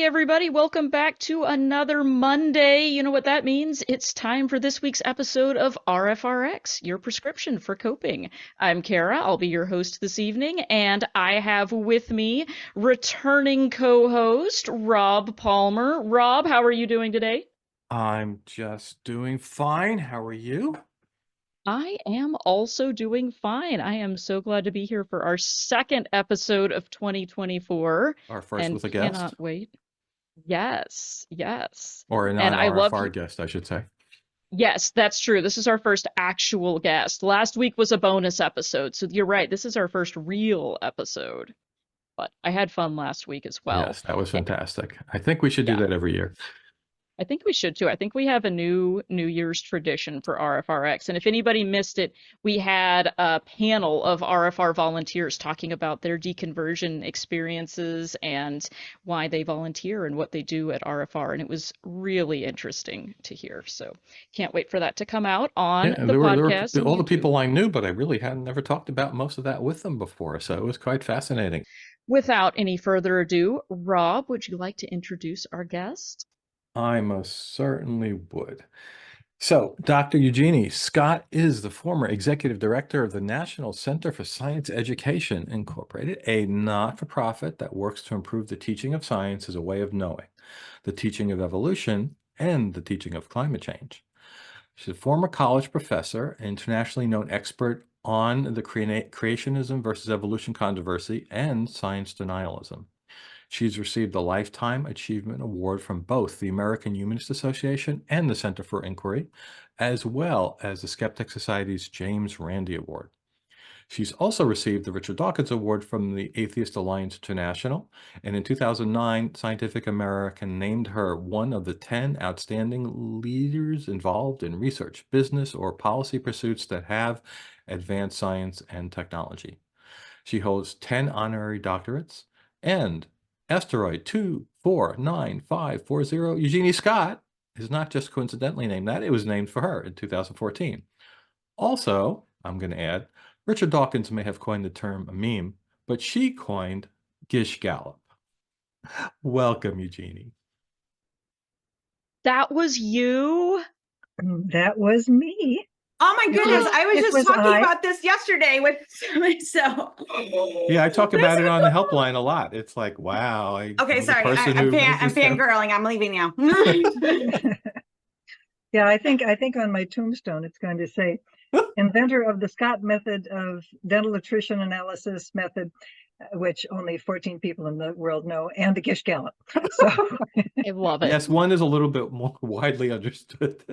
everybody. Welcome back to another Monday. You know what that means? It's time for this week's episode of RfRx, your prescription for coping. I'm Kara. I'll be your host this evening, and I have with me returning co-host Rob Palmer. Rob, how are you doing today? I'm just doing fine. How are you? I am also doing fine. I am so glad to be here for our second episode of 2024 Our first and with a guest, cannot wait. Yes, yes. or a And I love non-RFR guest, I should say. Yes, that's true. This is our first actual guest. Last week was a bonus episode, so you're right. This is our first real episode. But I had fun last week as well. Yes, that was Eh, fantastic. I think we should do Yeah, that every year. I think we should too. I think we have a New Year's tradition for RFRX. And if anybody missed it, we had a panel of RFR volunteers talking about their deconversion experiences and why they volunteer and what they do at RFR. And it was really interesting to hear. So can't wait for that to come out Yeah, on and the podcast there and were all the YouTube. people I knew, but I really hadn't never talked about most of that with them before, so it was quite fascinating. Without any further ado, Rob, would you like to introduce our guest? I most certainly would. So, Dr. Eugenie Scott is the former executive director of the National Center for Science Education, Incorporated, a not-for-profit that works to improve the teaching of science as a way of knowing, the teaching of evolution, and the teaching of climate change. She's a former college professor, internationally known expert on the creationism versus evolution controversy and science denialism. She's received the Lifetime Achievement Award from both the American Humanist Association and the Center for Inquiry, as well as the Skeptic Society's James Randi Award. She's also received the Richard Dawkins Award from the Atheist Alliance International, and in 2009, Scientific American named her one of the 10 outstanding leaders involved in research, business, or policy pursuits that have advanced science and technology. She holds 10 honorary doctorates, and asteroid 249540 Eugenie Scott is not just coincidentally named that, it was named for her in 2014. Also, I'm going to add, Richard Dawkins may have coined the term a meme, but she coined Gish Gallop. Welcome, Eugenie. That was you? That was me. Oh my goodness, was- I was it just was talking I. about this yesterday with somebody, so. Yeah, I talk This about it is on the helpline a lot. It's like, wow, Okay, I'm the sorry, person I'm who made this stuff. fangirling. I'm leaving now. Yeah, I think on my tombstone it's going to say inventor of the Scott method of dental attrition analysis method, which only 14 people in the world know, and the Gish Gallop. So, I love it. Yes, one is a little bit more widely understood.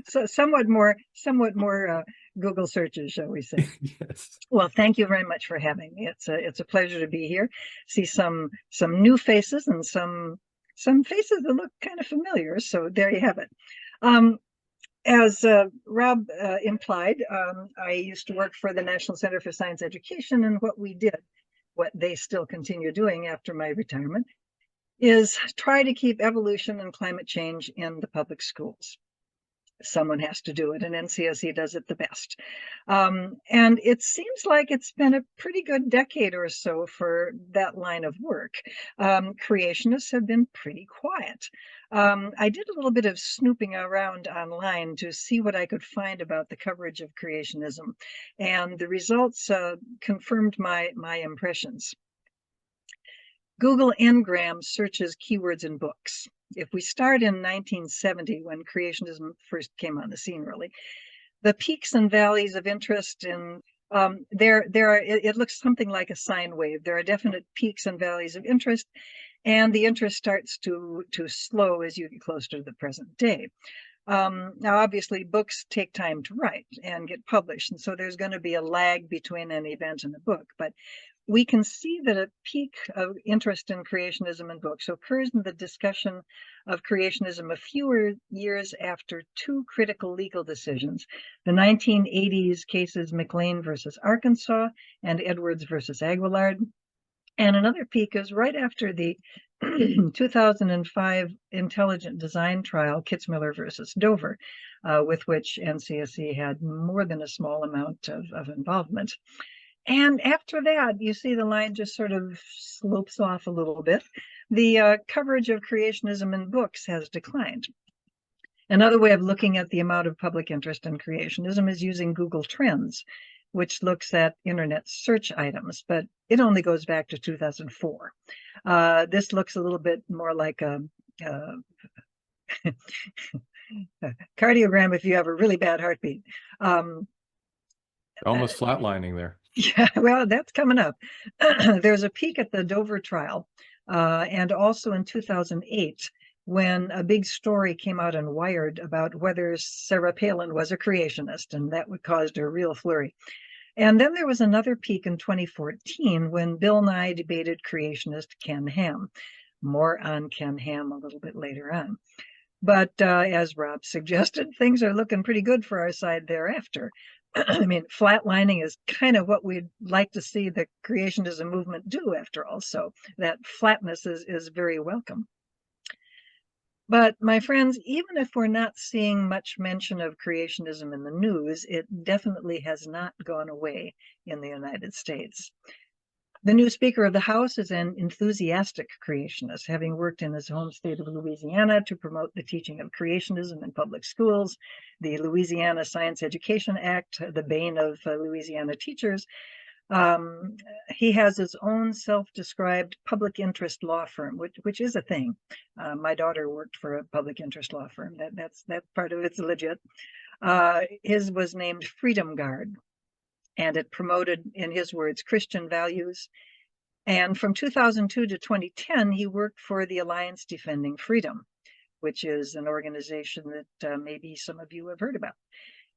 so somewhat more Google searches, shall we say? Yes. Well, thank you very much for having me. It's a pleasure to be here. See some new faces and some faces that look kind of familiar. So there you have it. As Rob implied, I used to work for the National Center for Science Education, and what they still continue doing after my retirement, is try to keep evolution and climate change in the public schools. Someone has to do it, and NCSE does it the best. And it seems like it's been a pretty good decade or so for that line of work. Creationists have been pretty quiet. I did a little bit of snooping around online to see what I could find about the coverage of creationism, and the results confirmed my impressions. Google Ngram searches keywords in books. If we start in 1970, when creationism first came on the scene, really, the peaks and valleys of interest in it looks something like a sine wave. There are definite peaks and valleys of interest, and the interest starts to slow as you get closer to the present day. Now, obviously, books take time to write and get published, and so there's going to be a lag between an event and a book. But we can see that a peak of interest in creationism in books occurs in the discussion of creationism a few years after two critical legal decisions, the 1980s cases McLean versus Arkansas and Edwards versus Aguillard. And another peak is right after the 2005 intelligent design trial, Kitzmiller versus Dover, with which NCSE had more than a small amount of involvement. And after that, you see the line just sort of slopes off a little bit. the coverage of creationism in books has declined. Another way of looking at the amount of public interest in creationism is using Google Trends, which looks at internet search items, but it only goes back to 2004. This looks a little bit more like a cardiogram if you have a really bad heartbeat. Almost flatlining there. Yeah, well, that's coming up. There's a peak at the Dover trial, and also in 2008, when a big story came out in Wired about whether Sarah Palin was a creationist, and that caused a real flurry. And then there was another peak in 2014 when Bill Nye debated creationist Ken Ham. More on Ken Ham a little bit later on. But as Rob suggested, things are looking pretty good for our side thereafter. I mean, flatlining is kind of what we'd like to see the creationism movement do, after all. So that flatness is very welcome. But my friends, even if we're not seeing much mention of creationism in the news, it definitely has not gone away in the United States. The new Speaker of the House is an enthusiastic creationist, having worked in his home state of Louisiana to promote the teaching of creationism in public schools, the Louisiana Science Education Act, the bane of Louisiana teachers. He has his own self-described public interest law firm, which is a thing. My daughter worked for a public interest law firm. That part of it's legit. His was named Freedom Guard, and it promoted, in his words, Christian values. And from 2002 to 2010, he worked for the Alliance Defending Freedom, which is an organization that maybe some of you have heard about.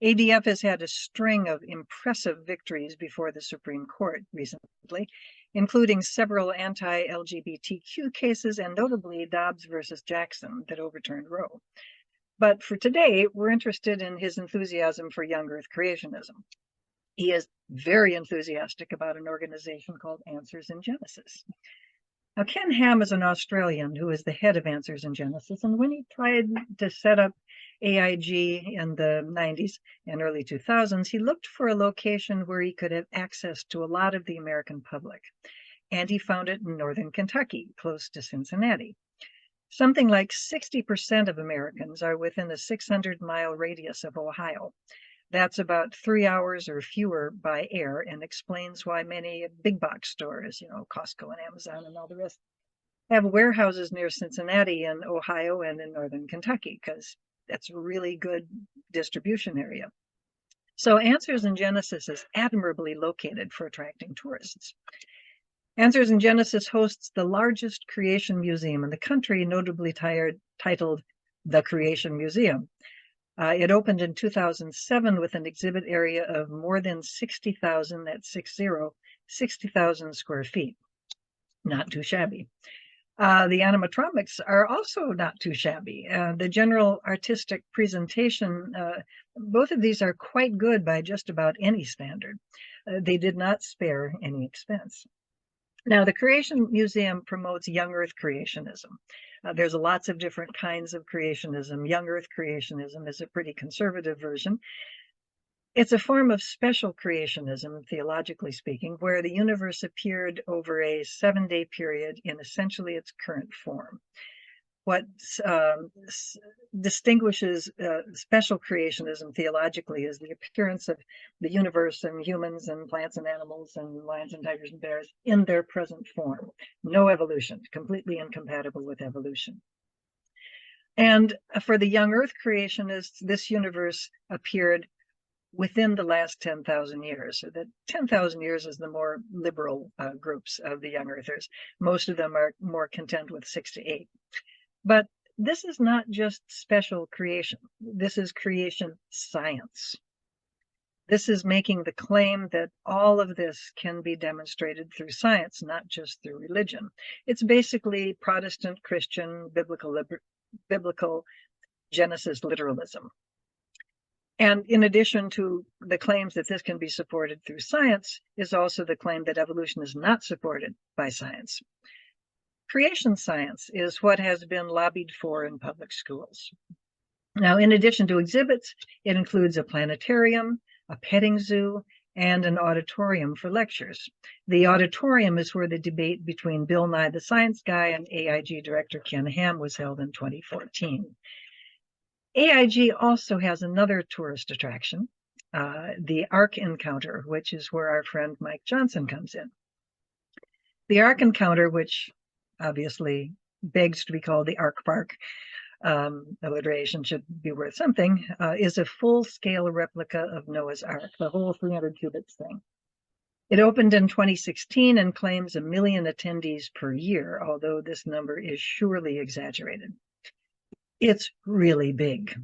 ADF has had a string of impressive victories before the Supreme Court recently, including several anti-LGBTQ cases and notably Dobbs versus Jackson that overturned Roe. But for today, we're interested in his enthusiasm for young earth creationism. He is very enthusiastic about an organization called Answers in Genesis. Now, Ken Ham is an Australian who is the head of Answers in Genesis, and when he tried to set up AIG in the 90s and early 2000s, he looked for a location where he could have access to a lot of the American public, and he found it in northern Kentucky, close to Cincinnati. Something like 60% of Americans are within a 600-mile radius of Ohio. That's about 3 hours or fewer by air, and explains why many big box stores, Costco and Amazon and all the rest, have warehouses near Cincinnati in Ohio and in northern Kentucky, because that's a really good distribution area. So Answers in Genesis is admirably located for attracting tourists. Answers in Genesis hosts the largest creation museum in the country, notably titled the Creation Museum. It opened in 2007 with an exhibit area of more than 60,000, that's 60,000 square feet. Not too shabby. The animatronics are also not too shabby. The general artistic presentation, both of these are quite good by just about any standard. They did not spare any expense. Now, the Creation Museum promotes young earth creationism. There's lots of different kinds of creationism. Young earth creationism is a pretty conservative version. It's a form of special creationism, theologically speaking, where the universe appeared over a 7-day period in essentially its current form. What distinguishes special creationism theologically is the appearance of the universe and humans and plants and animals and lions and tigers and bears in their present form. No evolution, completely incompatible with evolution. And for the young earth creationists, this universe appeared within the last 10,000 years. So that 10,000 years is the more liberal groups of the young earthers. Most of them are more content with 6 to 8. But this is not just special creation. This is creation science. This is making the claim that all of this can be demonstrated through science, not just through religion. It's basically Protestant, Christian, biblical Genesis literalism. And in addition to the claims that this can be supported through science, is also the claim that evolution is not supported by science. Creation science is what has been lobbied for in public schools. Now, in addition to exhibits, it includes a planetarium, a petting zoo, and an auditorium for lectures. The auditorium is where the debate between Bill Nye the Science Guy and AIG Director Ken Ham was held in 2014. AIG also has another tourist attraction, the Ark Encounter, which is where our friend Mike Johnson comes in. The Ark Encounter, which obviously begs to be called the Ark Park, alliteration should be worth something, is a full-scale replica of Noah's Ark, the whole 300 cubits thing. It opened in 2016 and claims 1 million attendees per year, although this number is surely exaggerated. It's really big.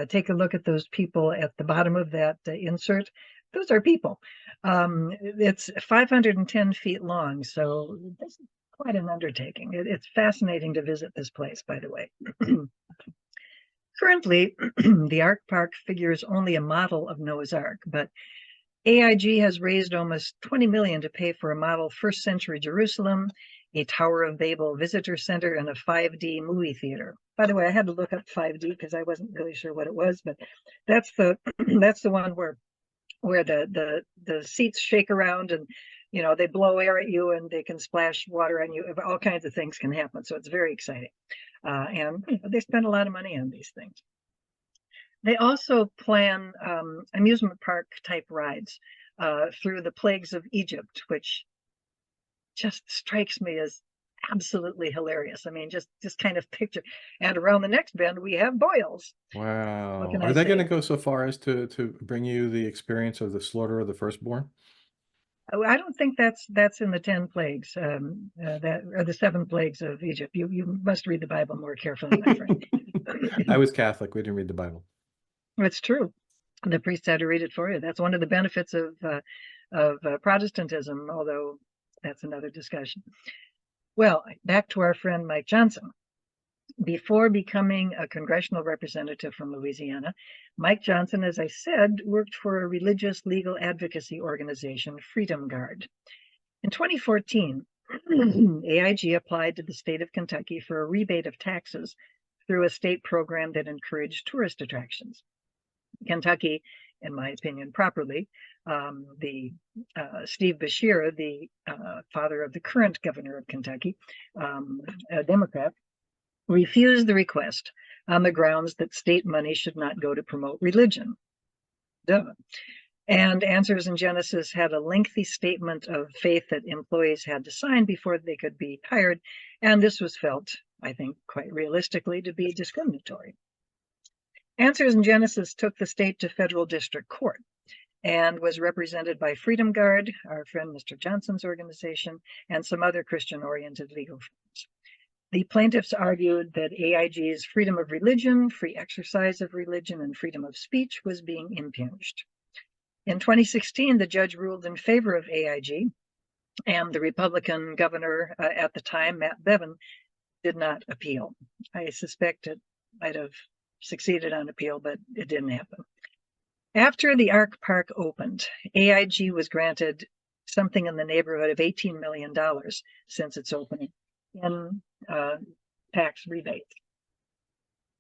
Take a look at those people at the bottom of that insert. Those are people. It's 510 feet long, so this is quite an undertaking. It's fascinating to visit this place, by the way. Currently, the Ark Park figures only a model of Noah's Ark, but AIG has raised almost 20 million to pay for a model first century Jerusalem, a Tower of Babel visitor center, and a 5D movie theater. By the way, I had to look up 5D because I wasn't really sure what it was, but that's the that's the one where the seats shake around and they blow air at you and they can splash water on you. All kinds of things can happen, so it's very exciting. And they spend a lot of money on these things. They also plan amusement park type rides through the plagues of Egypt, which just strikes me as absolutely hilarious. I mean, just kind of picture. And around the next bend, we have boils. Wow. can Are I they going to say? go so far as to bring you the experience of the slaughter of the firstborn? I don't think that's in the 10 plagues, that or the 7 plagues of Egypt. You must read the Bible more carefully, my friend. I was Catholic. We didn't read the Bible. It's true. The priest had to read it for you. That's one of the benefits of Protestantism, although that's another discussion. Well, back to our friend Mike Johnson. Before becoming a congressional representative from Louisiana, Mike Johnson, as I said, worked for a religious legal advocacy organization, Freedom Guard. In 2014, AIG applied to the state of Kentucky for a rebate of taxes through a state program that encouraged tourist attractions. Kentucky, in my opinion, properly, Steve Beshear, the father of the current governor of Kentucky, a Democrat, refused the request on the grounds that state money should not go to promote religion. Duh. And Answers in Genesis had a lengthy statement of faith that employees had to sign before they could be hired, and this was felt, I think, quite realistically to be discriminatory. Answers in Genesis took the state to federal district court and was represented by Freedom Guard, our friend Mr. Johnson's organization, and some other Christian-oriented legal firms. The plaintiffs argued that AIG's freedom of religion, free exercise of religion, and freedom of speech was being impinged. In 2016, the judge ruled in favor of AIG, and the Republican governor at the time, Matt Bevin, did not appeal. I suspect it might have succeeded on appeal, but it didn't happen. After the Ark Park opened, AIG was granted something in the neighborhood of $18 million since its opening in tax rebates.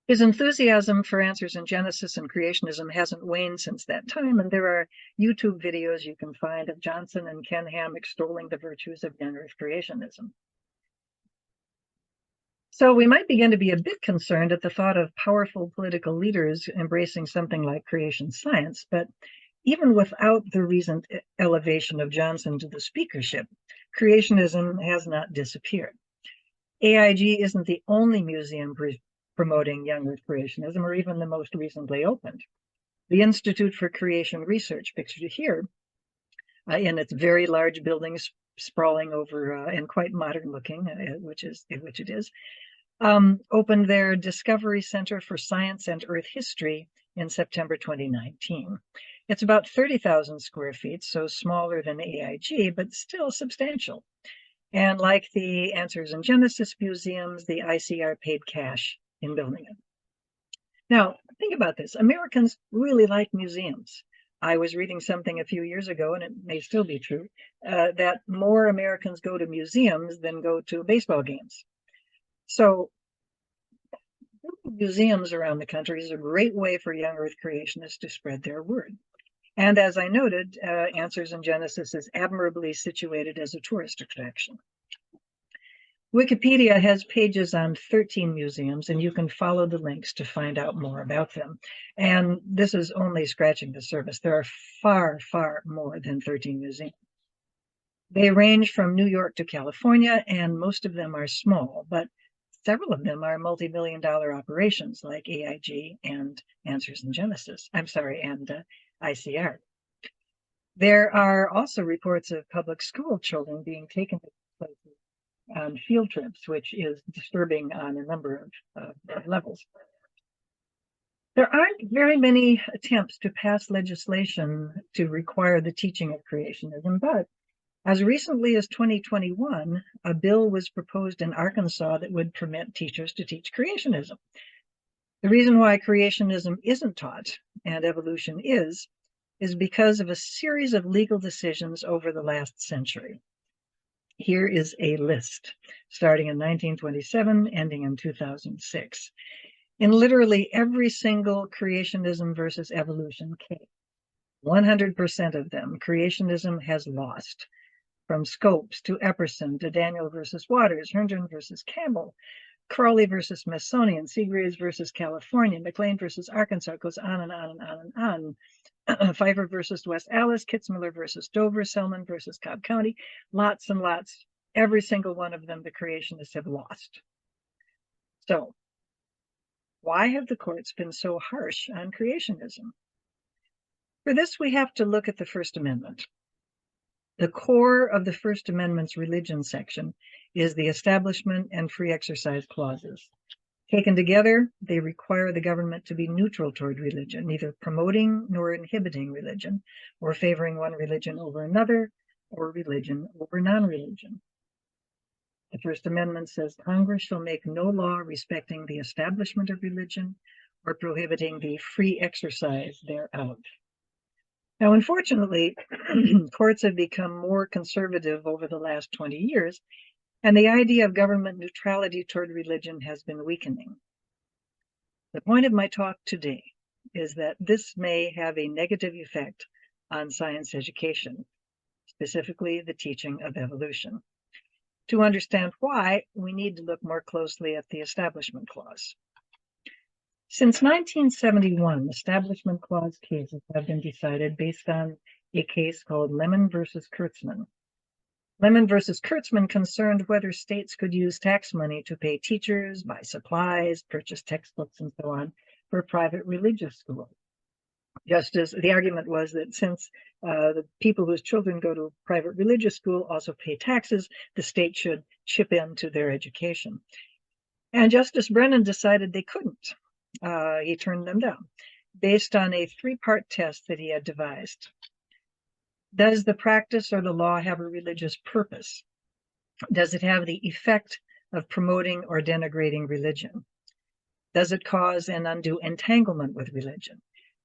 His enthusiasm for Answers in Genesis and Creationism hasn't waned since that time, and there are YouTube videos you can find of Johnson and Ken Ham extolling the virtues of young earth creationism. So we might begin to be a bit concerned at the thought of powerful political leaders embracing something like creation science, but even without the recent elevation of Johnson to the speakership, creationism has not disappeared. AIG isn't the only museum promoting young earth creationism, or even the most recently opened. The Institute for Creation Research, pictured here, in its very large buildings sprawling over and quite modern looking, which it is, opened their Discovery Center for Science and Earth History in September 2019. It's about 30,000 square feet, so smaller than AIG, but still substantial. And like the Answers in Genesis museums, the ICR paid cash in building it. Now, think about this. Americans really like museums. I was reading something a few years ago, and it may still be true, that more Americans go to museums than go to baseball games. So museums around the country is a great way for young earth creationists to spread their word. And as I noted, Answers in Genesis is admirably situated as a tourist attraction. Wikipedia has pages on 13 museums, and you can follow the links to find out more about them. And this is only scratching the surface. There are far, far more than 13 museums. They range from New York to California, and most of them are small, but several of them are multi-million-dollar operations like AIG and Answers in Genesis. I'm sorry, and ICR. There are also reports of public school children being taken to places on field trips, which is disturbing on a number of levels. There aren't very many attempts to pass legislation to require the teaching of creationism, but as recently as 2021, a bill was proposed in Arkansas that would permit teachers to teach creationism. The reason why creationism isn't taught and evolution is because of a series of legal decisions over the last century. Here is a list, starting in 1927, ending in 2006. In literally every single creationism versus evolution case, 100% of them, creationism has lost. From Scopes to Epperson to Daniel versus Waters, Herndon versus Campbell, Crawley versus Smithsonian, Seagraves versus California, McLean versus Arkansas, goes on and on and on and on. Pfeiffer versus West Allis, Kitzmiller versus Dover, Selman versus Cobb County, lots and lots. Every single one of them, the creationists have lost. So, why have the courts been so harsh on creationism? For this, we have to look at the First Amendment. The core of the First Amendment's religion section is the Establishment and Free Exercise clauses. Taken together, they require the government to be neutral toward religion, neither promoting nor inhibiting religion, or favoring one religion over another, or religion over non-religion. The First Amendment says Congress shall make no law respecting the establishment of religion or prohibiting the free exercise thereof. Now, unfortunately, courts have become more conservative over the last 20 years, and the idea of government neutrality toward religion has been weakening. The point of my talk today is that this may have a negative effect on science education, specifically the teaching of evolution. To understand why, we need to look more closely at the Establishment Clause. Since 1971, Establishment Clause cases have been decided based on a case called Lemon versus Kurtzman. Lemon versus Kurtzman concerned whether states could use tax money to pay teachers, buy supplies, purchase textbooks, and so on for private religious schools. Just as the argument was that since the people whose children go to private religious school also pay taxes, the state should chip into their education. And Justice Brennan decided they couldn't. He turned them down based on a three-part test that he had devised. Does the practice or the law have a religious purpose? Does it have the effect of promoting or denigrating religion? Does it cause an undue entanglement with religion?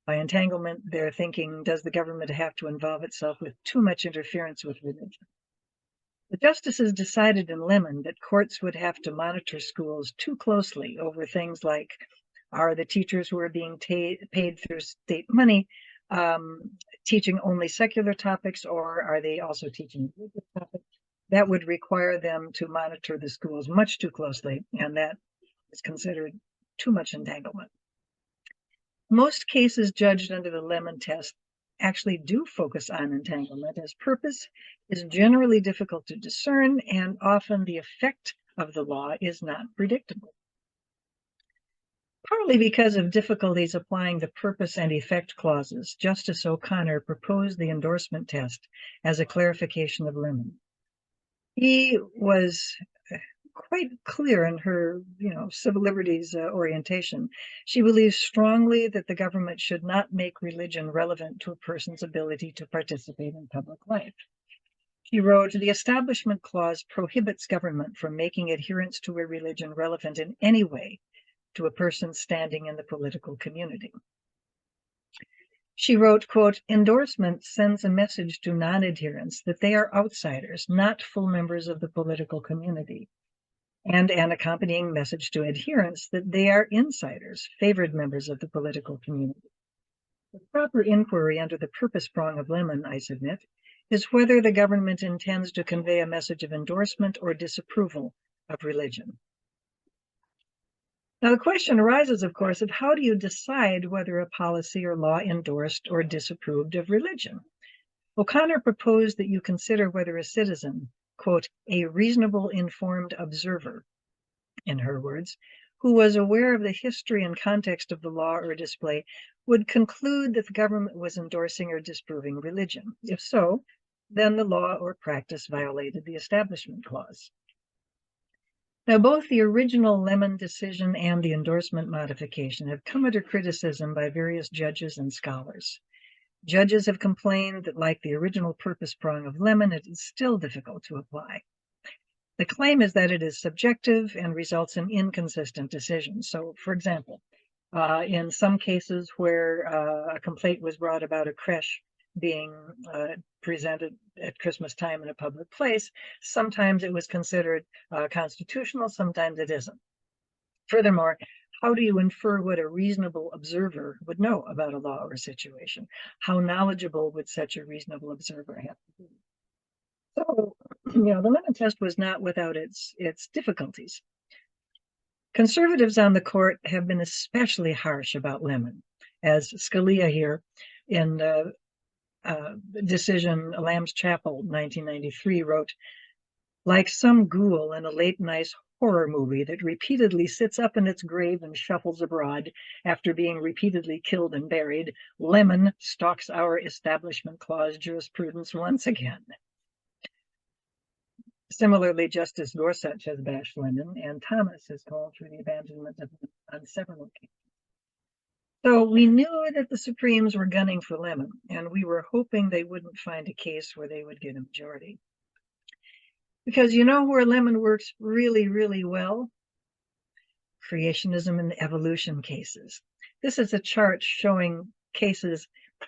By entanglement, they're thinking, does the government have to involve itself with too much interference with religion? The justices decided in Lemon that courts would have to monitor schools too closely over things like, are the teachers who are being paid through state money teaching only secular topics, or are they also teaching religious topics? That would require them to monitor the schools much too closely, and that is considered too much entanglement. Most cases judged under the Lemon test actually do focus on entanglement, as purpose is generally difficult to discern, and often the effect of the law is not predictable. Partly because of difficulties applying the purpose and effect clauses, Justice O'Connor proposed the endorsement test as a clarification of Lemon. He was quite clear in her, civil liberties orientation. She believes strongly that the government should not make religion relevant to a person's ability to participate in public life. She wrote, the Establishment Clause prohibits government from making adherence to a religion relevant in any way to a person standing in the political community. She wrote, quote, endorsement sends a message to non-adherents that they are outsiders, not full members of the political community, and an accompanying message to adherents that they are insiders, favored members of the political community. The proper inquiry under the purpose prong of Lemon, I submit, is whether the government intends to convey a message of endorsement or disapproval of religion. Now, the question arises, of course, of how do you decide whether a policy or law endorsed or disapproved of religion? O'Connor proposed that you consider whether a citizen, quote, a reasonable informed observer, in her words, who was aware of the history and context of the law or display, would conclude that the government was endorsing or disproving religion. If so, then the law or practice violated the Establishment Clause. Now, both the original Lemon decision and the endorsement modification have come under criticism by various judges and scholars. Judges have complained that, like the original purpose prong of Lemon, it is still difficult to apply. The claim is that it is subjective and results in inconsistent decisions. So, for example, in some cases where a complaint was brought about a creche being presented at Christmas time in a public place, sometimes it was considered constitutional, sometimes it isn't. Furthermore, how do you infer what a reasonable observer would know about a law or situation? How knowledgeable would such a reasonable observer have to be? So, the Lemon test was not without its difficulties. Conservatives on the court have been especially harsh about Lemon, as Scalia here in the decision Lamb's Chapel, 1993, wrote, like some ghoul in a late-night horror movie that repeatedly sits up in its grave and shuffles abroad after being repeatedly killed and buried, Lemon stalks our Establishment Clause jurisprudence once again. Similarly, Justice Gorsuch has bashed Lemon, and Thomas has called for the abandonment of it on several occasions. So we knew that the Supremes were gunning for Lemon, and we were hoping they wouldn't find a case where they would get a majority. Because you know where Lemon works really, really well? Creationism and evolution cases. This is a chart showing cases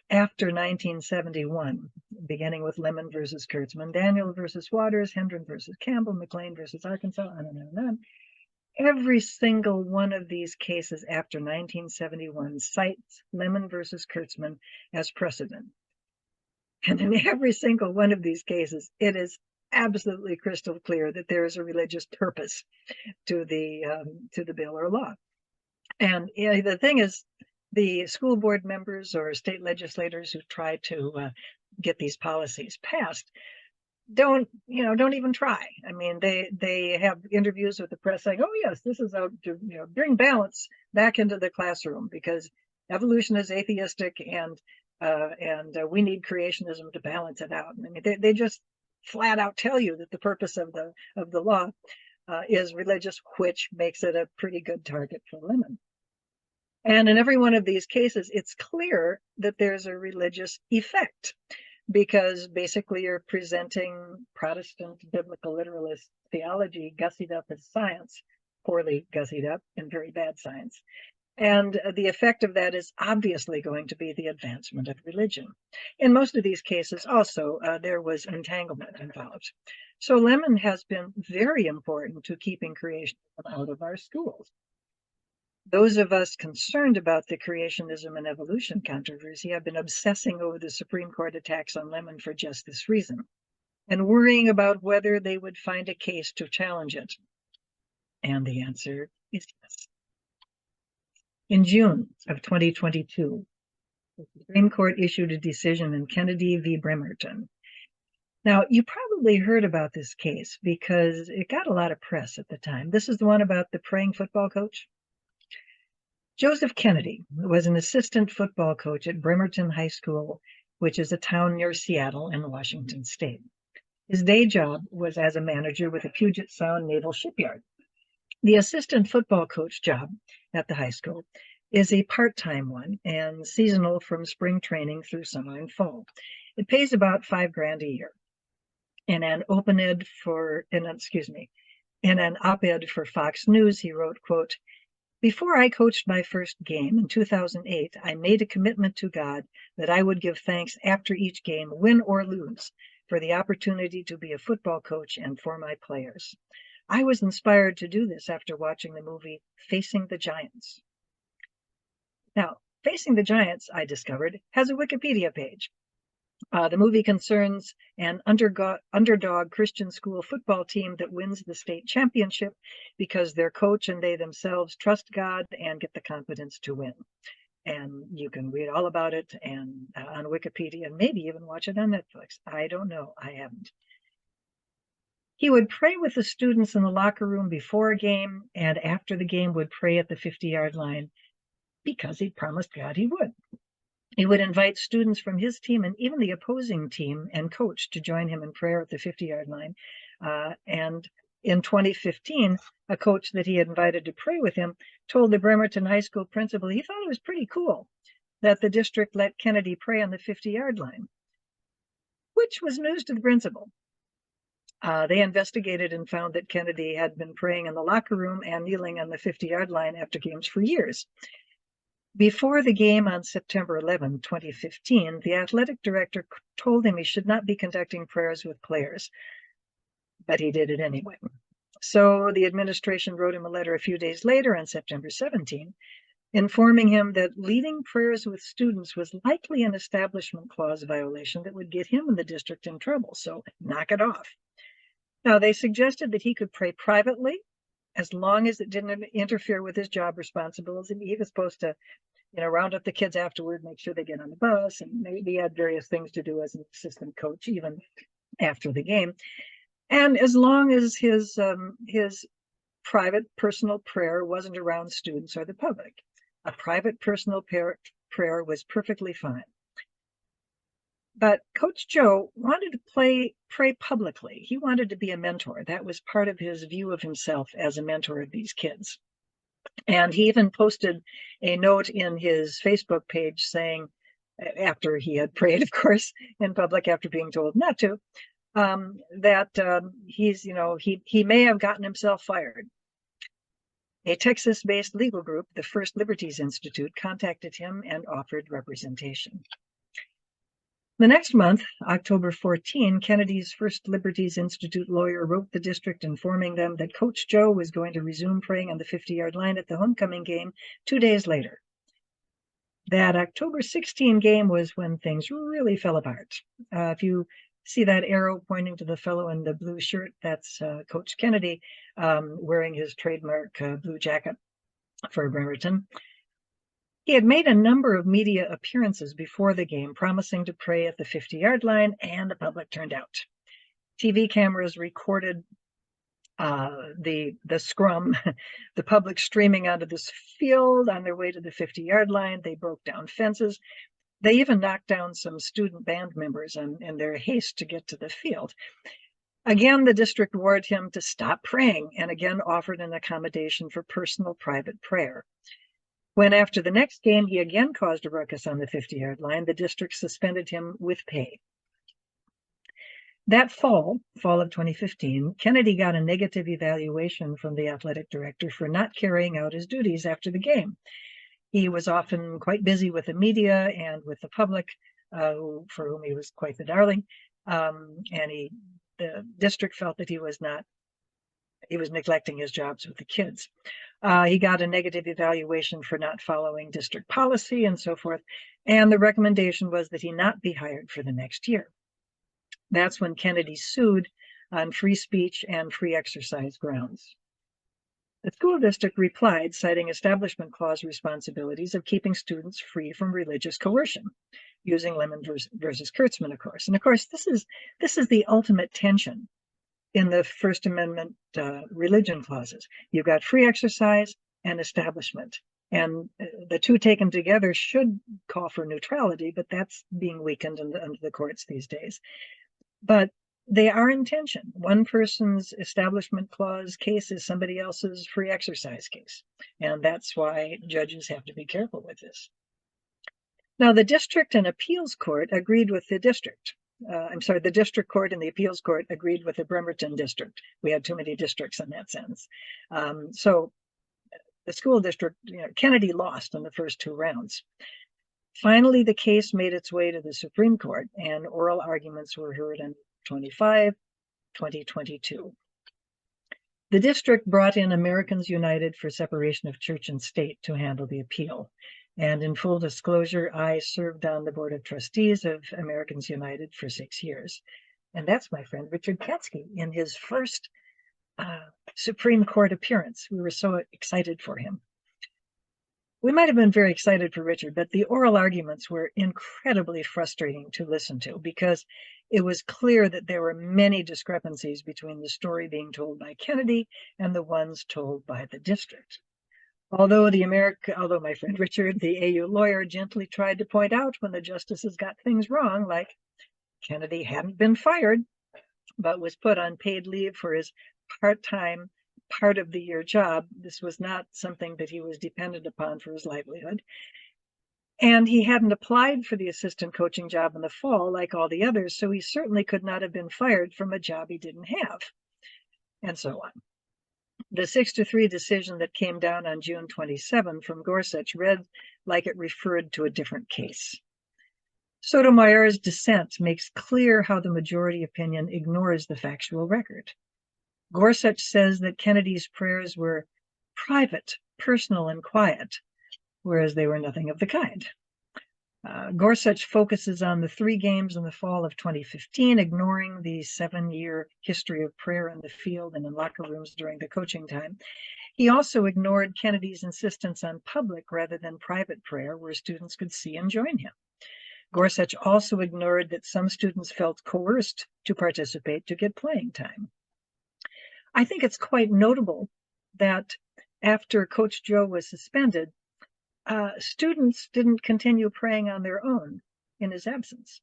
after 1971, beginning with Lemon versus Kurtzman, Daniel versus Waters, Hendren versus Campbell, McLean versus Arkansas, on and on and on. Every single one of these cases after 1971 cites Lemon versus Kurtzman as precedent. And in every single one of these cases, it is absolutely crystal clear that there is a religious purpose to the bill or law. And the thing is, the school board members or state legislators who try to get these policies passed don't even try. I mean, they have interviews with the press saying, oh yes, this is out to bring balance back into the classroom because evolution is atheistic and we need creationism to balance it out. I mean, they just flat out tell you that the purpose of the law is religious, which makes it a pretty good target for Lemon. And in every one of these cases, it's clear that there's a religious effect because basically you're presenting Protestant biblical literalist theology gussied up as science, poorly gussied up and very bad science. And the effect of that is obviously going to be the advancement of religion. In most of these cases also, there was entanglement involved. So Lemon has been very important to keeping creationism out of our schools. Those of us concerned about the creationism and evolution controversy have been obsessing over the Supreme Court attacks on Lemon for just this reason, and worrying about whether they would find a case to challenge it. And the answer is yes. In June of 2022, the Supreme Court issued a decision in Kennedy v. Bremerton. Now, you probably heard about this case because it got a lot of press at the time. This is the one about the praying football coach. Joseph Kennedy was an assistant football coach at Bremerton High School, which is a town near Seattle in Washington State. His day job was as a manager with the Puget Sound Naval Shipyard. The assistant football coach job at the high school is a part-time one and seasonal from spring training through summer and fall. It pays about $5,000 a year. In an op-ed for Fox News, he wrote, quote, "Before I coached my first game in 2008, I made a commitment to God that I would give thanks after each game, win or lose, for the opportunity to be a football coach and for my players. I was inspired to do this after watching the movie Facing the Giants." Now, Facing the Giants, I discovered, has a Wikipedia page. The movie concerns an underdog Christian school football team that wins the state championship because their coach and they themselves trust God and get the confidence to win. And you can read all about it and on Wikipedia, and maybe even watch it on Netflix. I don't know. I haven't. He would pray with the students in the locker room before a game, and after the game would pray at the 50-yard line because he'd promised God he would. He would invite students from his team and even the opposing team and coach to join him in prayer at the 50-yard line. And in 2015, a coach that he had invited to pray with him told the Bremerton High School principal he thought it was pretty cool that the district let Kennedy pray on the 50-yard line, which was news to the principal. They investigated and found that Kennedy had been praying in the locker room and kneeling on the 50-yard line after games for years. Before the game on September 11, 2015, the athletic director told him he should not be conducting prayers with players, but he did it anyway. So the administration wrote him a letter a few days later on September 17, informing him that leading prayers with students was likely an establishment clause violation that would get him and the district in trouble, so knock it off. Now, they suggested that he could pray privately as long as it didn't interfere with his job responsibilities. He was supposed to, round up the kids afterward, make sure they get on the bus, and maybe he had various things to do as an assistant coach even after the game. And as long as his private personal prayer wasn't around students or the public, a private personal prayer was perfectly fine. But Coach Joe wanted to pray publicly. He wanted to be a mentor. That was part of his view of himself as a mentor of these kids. And he even posted a note in his Facebook page saying, after he had prayed, of course, in public after being told not to, that he may have gotten himself fired. A Texas-based legal group, the First Liberties Institute, contacted him and offered representation. The next month, October 14, Kennedy's First Liberties Institute lawyer wrote the district informing them that Coach Joe was going to resume praying on the 50-yard line at the homecoming game 2 days later. That October 16 game was when things really fell apart. If you see that arrow pointing to the fellow in the blue shirt, that's Coach Kennedy wearing his trademark blue jacket for Bremerton. He had made a number of media appearances before the game, promising to pray at the 50-yard line, and the public turned out. TV cameras recorded the scrum, the public streaming onto this field on their way to the 50-yard line. They broke down fences. They even knocked down some student band members in their haste to get to the field. Again, the district warned him to stop praying and again offered an accommodation for personal private prayer. When after the next game he again caused a ruckus on the 50-yard line, the district suspended him with pay. That fall of 2015, Kennedy got a negative evaluation from the athletic director for not carrying out his duties after the game. He was often quite busy with the media and with the public, for whom he was quite the darling, and the district felt that he was neglecting his jobs with the kids. He got a negative evaluation for not following district policy and so forth. And the recommendation was that he not be hired for the next year. That's when Kennedy sued on free speech and free exercise grounds. The school district replied, citing establishment clause responsibilities of keeping students free from religious coercion, using Lemon versus Kurtzman, of course. And of course, this is the ultimate tension in the First Amendment religion clauses. You've got free exercise and establishment. And the two taken together should call for neutrality, but that's being weakened under the courts these days. But they are in tension. One person's establishment clause case is somebody else's free exercise case. And that's why judges have to be careful with this. Now, the district and appeals court agreed with the district. The district court and the appeals court agreed with the Bremerton district. We had too many districts in that sense. So the school district, Kennedy lost in the first 2 rounds. Finally, the case made its way to the Supreme Court, and oral arguments were heard on 2022. The district brought in Americans United for Separation of Church and State to handle the appeal. And in full disclosure, I served on the Board of Trustees of Americans United for 6 years. And that's my friend Richard Katsky in his first Supreme Court appearance. We were so excited for him. We might have been very excited for Richard, but the oral arguments were incredibly frustrating to listen to because it was clear that there were many discrepancies between the story being told by Kennedy and the ones told by the district. Although my friend Richard, the AU lawyer, gently tried to point out when the justices got things wrong, like Kennedy hadn't been fired, but was put on paid leave for his part-time, part-of-the-year job. This was not something that he was dependent upon for his livelihood. And he hadn't applied for the assistant coaching job in the fall like all the others, so he certainly could not have been fired from a job he didn't have, and so on. The 6-3 decision that came down on June 27 from Gorsuch read like it referred to a different case. Sotomayor's dissent makes clear how the majority opinion ignores the factual record. Gorsuch says that Kennedy's prayers were private, personal, and quiet, whereas they were nothing of the kind. Gorsuch focuses on the 3 games in the fall of 2015, ignoring the 7-year history of prayer in the field and in locker rooms during the coaching time. He also ignored Kennedy's insistence on public rather than private prayer, where students could see and join him. Gorsuch also ignored that some students felt coerced to participate to get playing time. I think it's quite notable that after Coach Joe was suspended, students didn't continue praying on their own in his absence.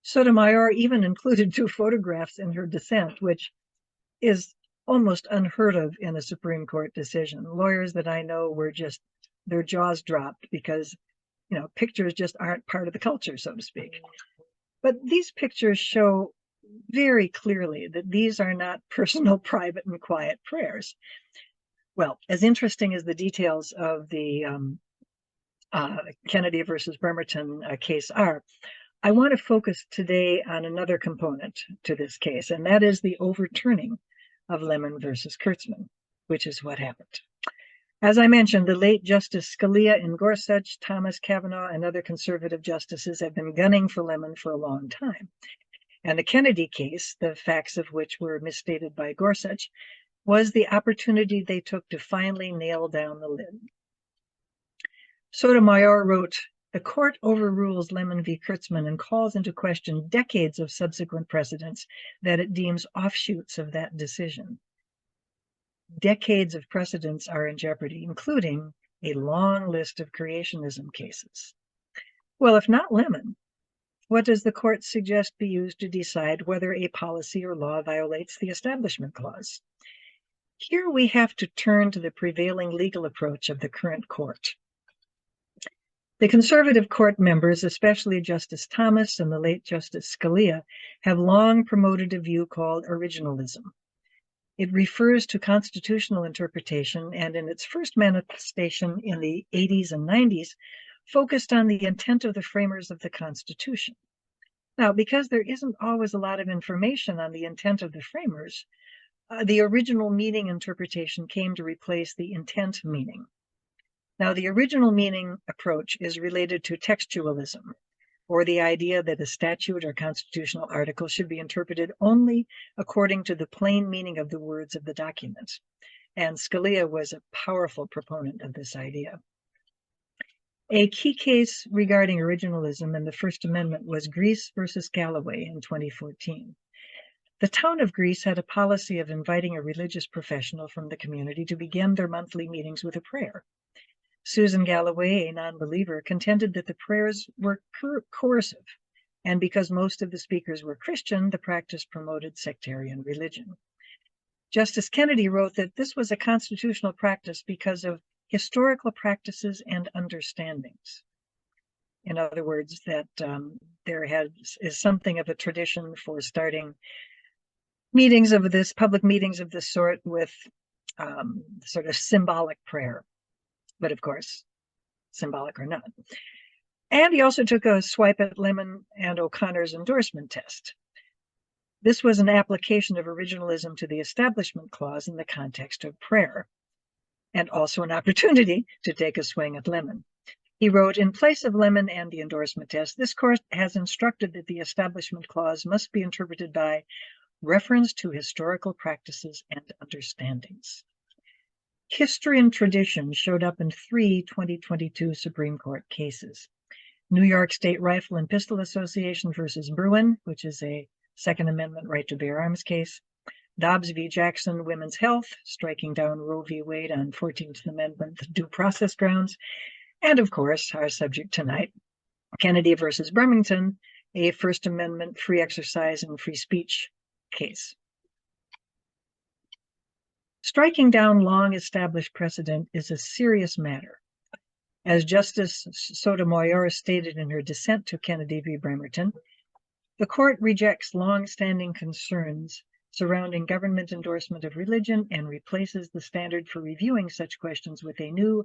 Sotomayor even included 2 photographs in her dissent, which is almost unheard of in a Supreme Court decision. Lawyers that I know were just, their jaws dropped because, pictures just aren't part of the culture, so to speak. But these pictures show very clearly that these are not personal, private, and quiet prayers. Well, as interesting as the details of the Kennedy versus Bremerton case are, I want to focus today on another component to this case, and that is the overturning of Lemon versus Kurtzman, which is what happened. As I mentioned, the late Justice Scalia and Gorsuch, Thomas Kavanaugh, and other conservative justices have been gunning for Lemon for a long time. And the Kennedy case, the facts of which were misstated by Gorsuch, was the opportunity they took to finally nail down the lid. Sotomayor wrote, "The court overrules Lemon v. Kurtzman and calls into question decades of subsequent precedents that it deems offshoots of that decision. Decades of precedents are in jeopardy, including a long list of creationism cases." Well, if not Lemon, what does the court suggest be used to decide whether a policy or law violates the Establishment Clause? Here we have to turn to the prevailing legal approach of the current court. The conservative court members, especially Justice Thomas and the late Justice Scalia, have long promoted a view called originalism. It refers to constitutional interpretation, and in its first manifestation in the 80s and 90s, focused on the intent of the framers of the Constitution. Now, because there isn't always a lot of information on the intent of the framers, the original meaning interpretation came to replace the intent meaning. Now, the original meaning approach is related to textualism, or the idea that a statute or constitutional article should be interpreted only according to the plain meaning of the words of the document. And Scalia was a powerful proponent of this idea. A key case regarding originalism and the First Amendment was Greece versus Galloway in 2014. The town of Greece had a policy of inviting a religious professional from the community to begin their monthly meetings with a prayer. Susan Galloway, a non-believer, contended that the prayers were coercive, and because most of the speakers were Christian, the practice promoted sectarian religion. Justice Kennedy wrote that this was a constitutional practice because of historical practices and understandings. In other words, that there is something of a tradition for starting meetings of this, public meetings of this sort, with sort of symbolic prayer. But of course, symbolic or not. And he also took a swipe at Lemon and O'Connor's endorsement test. This was an application of originalism to the Establishment Clause in the context of prayer. and also an opportunity to take a swing at Lemon. He wrote, in place of Lemon and the endorsement test, this court has instructed that the Establishment Clause must be interpreted by reference to historical practices and understandings. History and tradition showed up in 3 2022 Supreme Court cases. New York State Rifle and Pistol Association versus Bruin, which is a Second Amendment right to bear arms case. Dobbs v. Jackson, Women's Health, striking down Roe v. Wade on 14th Amendment due process grounds. And of course, our subject tonight, Kennedy versus Bremerton, a First Amendment free exercise and free speech case. Striking down long-established precedent is a serious matter. As Justice Sotomayor stated in her dissent to Kennedy v. Bremerton, the court rejects long-standing concerns surrounding government endorsement of religion and replaces the standard for reviewing such questions with a new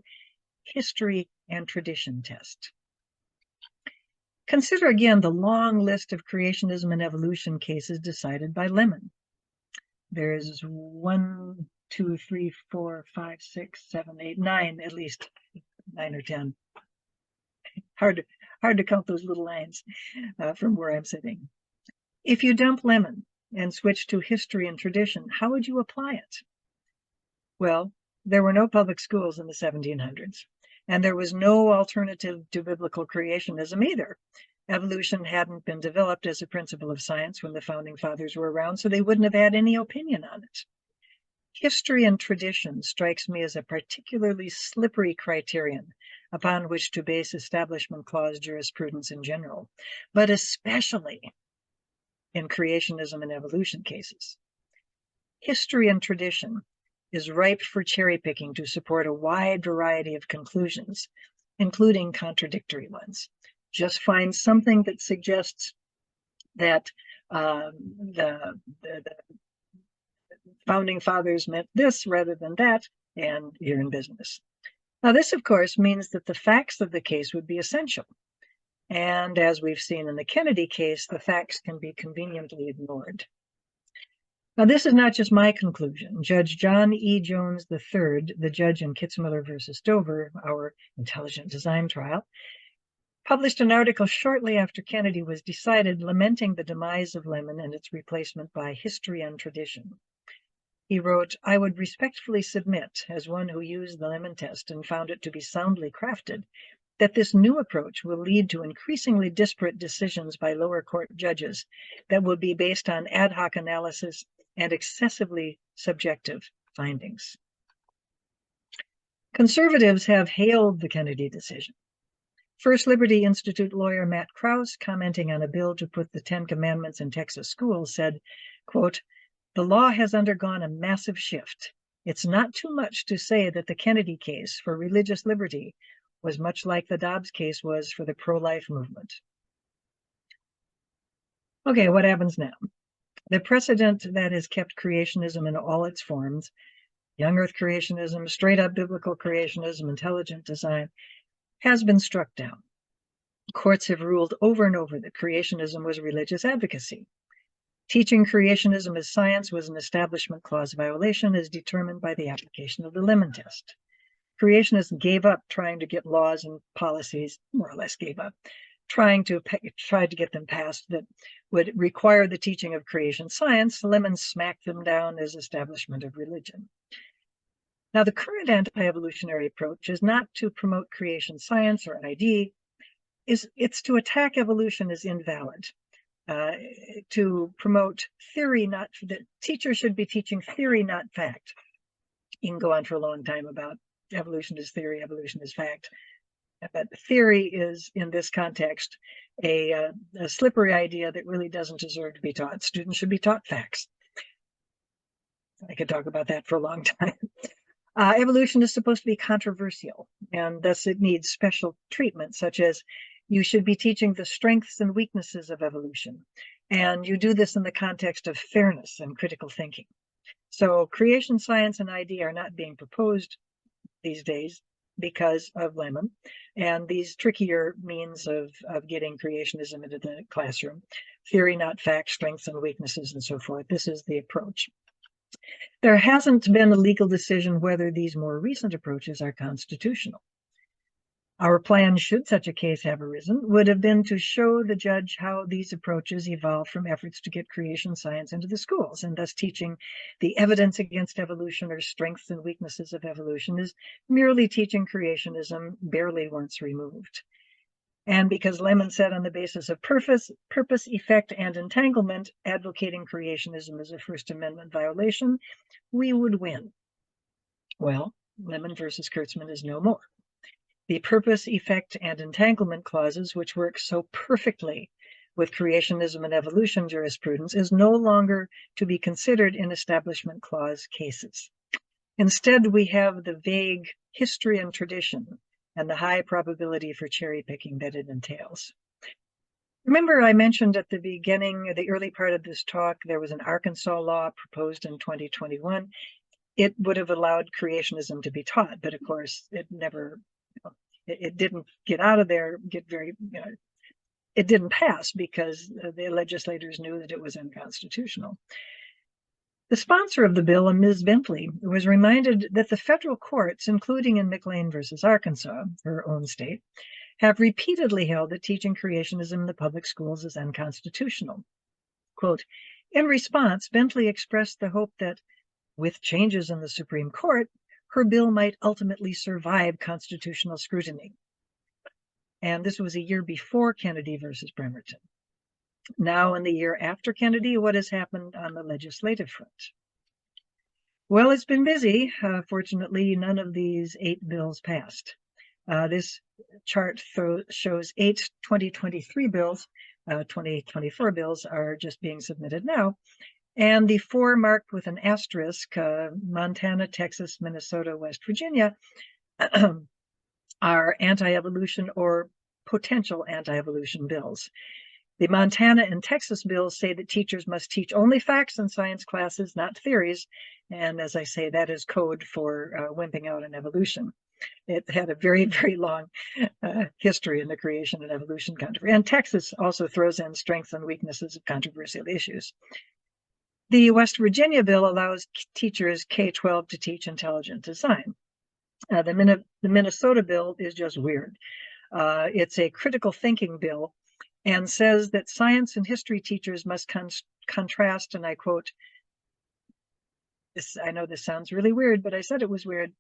history and tradition test. Consider again the long list of creationism and evolution cases decided by Lemon. There's 1, 2, 3, 4, 5, 6, 7, 8, 9, at least 9 or 10. Hard to count those little lines from where I'm sitting. If you dump Lemon and switch to history and tradition, how would you apply it? Well, there were no public schools in the 1700s, and there was no alternative to biblical creationism either. Evolution hadn't been developed as a principle of science when the founding fathers were around, so they wouldn't have had any opinion on it. History and tradition strikes me as a particularly slippery criterion upon which to base Establishment Clause jurisprudence in general, but especially in creationism and evolution cases. History and tradition is ripe for cherry picking to support a wide variety of conclusions, including contradictory ones. Just find something that suggests that the founding fathers meant this rather than that, and you're in business. Now, this, of course, means that the facts of the case would be essential. And as we've seen in the Kennedy case, the facts can be conveniently ignored. Now, this is not just my conclusion. Judge John E. Jones III, the judge in Kitzmiller versus Dover, our intelligent design trial, published an article shortly after Kennedy was decided, lamenting the demise of Lemon and its replacement by history and tradition. He wrote, "I would respectfully submit, as one who used the Lemon test and found it to be soundly crafted, that this new approach will lead to increasingly disparate decisions by lower court judges that will be based on ad hoc analysis and excessively subjective findings." Conservatives have hailed the Kennedy decision. First Liberty Institute lawyer Matt Krause, commenting on a bill to put the 10 Commandments in Texas schools, said, quote, "The law has undergone a massive shift. It's not too much to say that the Kennedy case for religious liberty was much like the Dobbs case was for the pro-life movement." Okay, what happens now? The precedent that has kept creationism in all its forms, young earth creationism, straight up biblical creationism, intelligent design, has been struck down. Courts have ruled over and over that creationism was religious advocacy. Teaching creationism as science was an Establishment Clause violation as determined by the application of the Lemon test. Creationists gave up trying to get laws and policies, more or less gave up, tried to get them passed that would require the teaching of creation science. Lemon smacked them down as establishment of religion. Now, the current anti-evolutionary approach is not to promote creation science or ID, it's to attack evolution as invalid, to promote theory, not that teachers should be teaching theory, not fact. You can go on for a long time about evolution is theory, evolution is fact. But theory is, in this context, a slippery idea that really doesn't deserve to be taught. Students should be taught facts. I could talk about that for a long time. Evolution is supposed to be controversial, and thus it needs special treatment, such as you should be teaching the strengths and weaknesses of evolution. And you do this in the context of fairness and critical thinking. So creation science and ID are not being proposed these days because of Lemon and these trickier means of getting creationism into the classroom. Theory, not fact, strengths and weaknesses, and so forth. This is the approach. There hasn't been a legal decision whether these more recent approaches are constitutional. Our plan, should such a case have arisen, would have been to show the judge how these approaches evolved from efforts to get creation science into the schools, and thus teaching the evidence against evolution or strengths and weaknesses of evolution is merely teaching creationism barely once removed. And because Lemon said on the basis of purpose, effect, and entanglement, advocating creationism as a First Amendment violation, we would win. Well, Lemon versus Kurtzman is no more. The purpose, effect, and entanglement clauses, which work so perfectly with creationism and evolution jurisprudence, is no longer to be considered in Establishment Clause cases. Instead, we have the vague history and tradition and the high probability for cherry picking that it entails. Remember, I mentioned at the beginning, the early part of this talk, there was an Arkansas law proposed in 2021. It would have allowed creationism to be taught, but of course, it never, it didn't get out of there, it didn't pass because the legislators knew that it was unconstitutional. The sponsor of the bill, Ms. Bentley, was reminded that the federal courts, including in McLean versus Arkansas, her own state, have repeatedly held that teaching creationism in the public schools is unconstitutional. Quote, in response, Bentley expressed the hope that with changes in the Supreme Court, her bill might ultimately survive constitutional scrutiny. And this was a year before Kennedy versus Bremerton. Now, in the year after Kennedy, what has happened on the legislative front? Well, it's been busy. Fortunately, none of these 8 bills passed. This chart shows 8 2023 bills. 2024 bills are just being submitted now. And the 4 marked with an asterisk, Montana, Texas, Minnesota, West Virginia, are anti-evolution or potential anti-evolution bills. The Montana and Texas bills say that teachers must teach only facts in science classes, not theories. And as I say, that is code for wimping out on evolution. It had a very, very long history in the creation and evolution controversy. And Texas also throws in strengths and weaknesses of controversial issues. The West Virginia bill allows teachers K-12 to teach intelligent design. The Minnesota bill is just weird. It's a critical thinking bill and says that science and history teachers must contrast, and I quote, I know this sounds really weird, but I said it was weird,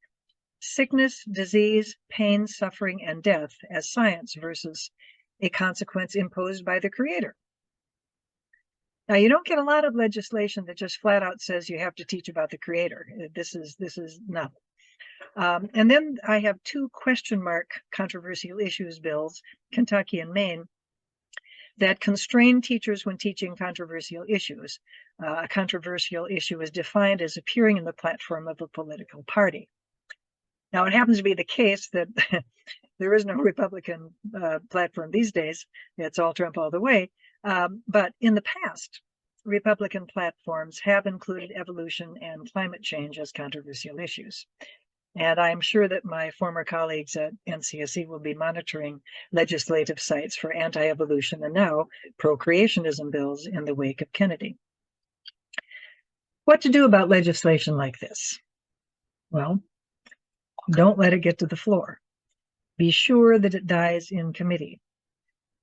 sickness, disease, pain, suffering, and death as science versus a consequence imposed by the creator. Now, you don't get a lot of legislation that just flat out says you have to teach about the creator. This is nothing. And then I have 2 question mark controversial issues bills, Kentucky and Maine, that constrain teachers when teaching controversial issues. A controversial issue is defined as appearing in the platform of a political party. Now, it happens to be the case that there is no Republican platform these days. It's all Trump all the way. But in the past, Republican platforms have included evolution and climate change as controversial issues. And I'm sure that my former colleagues at NCSE will be monitoring legislative sites for anti-evolution and now pro-creationism bills in the wake of Kennedy. What to do about legislation like this? Well, don't let it get to the floor. Be sure that it dies in committee.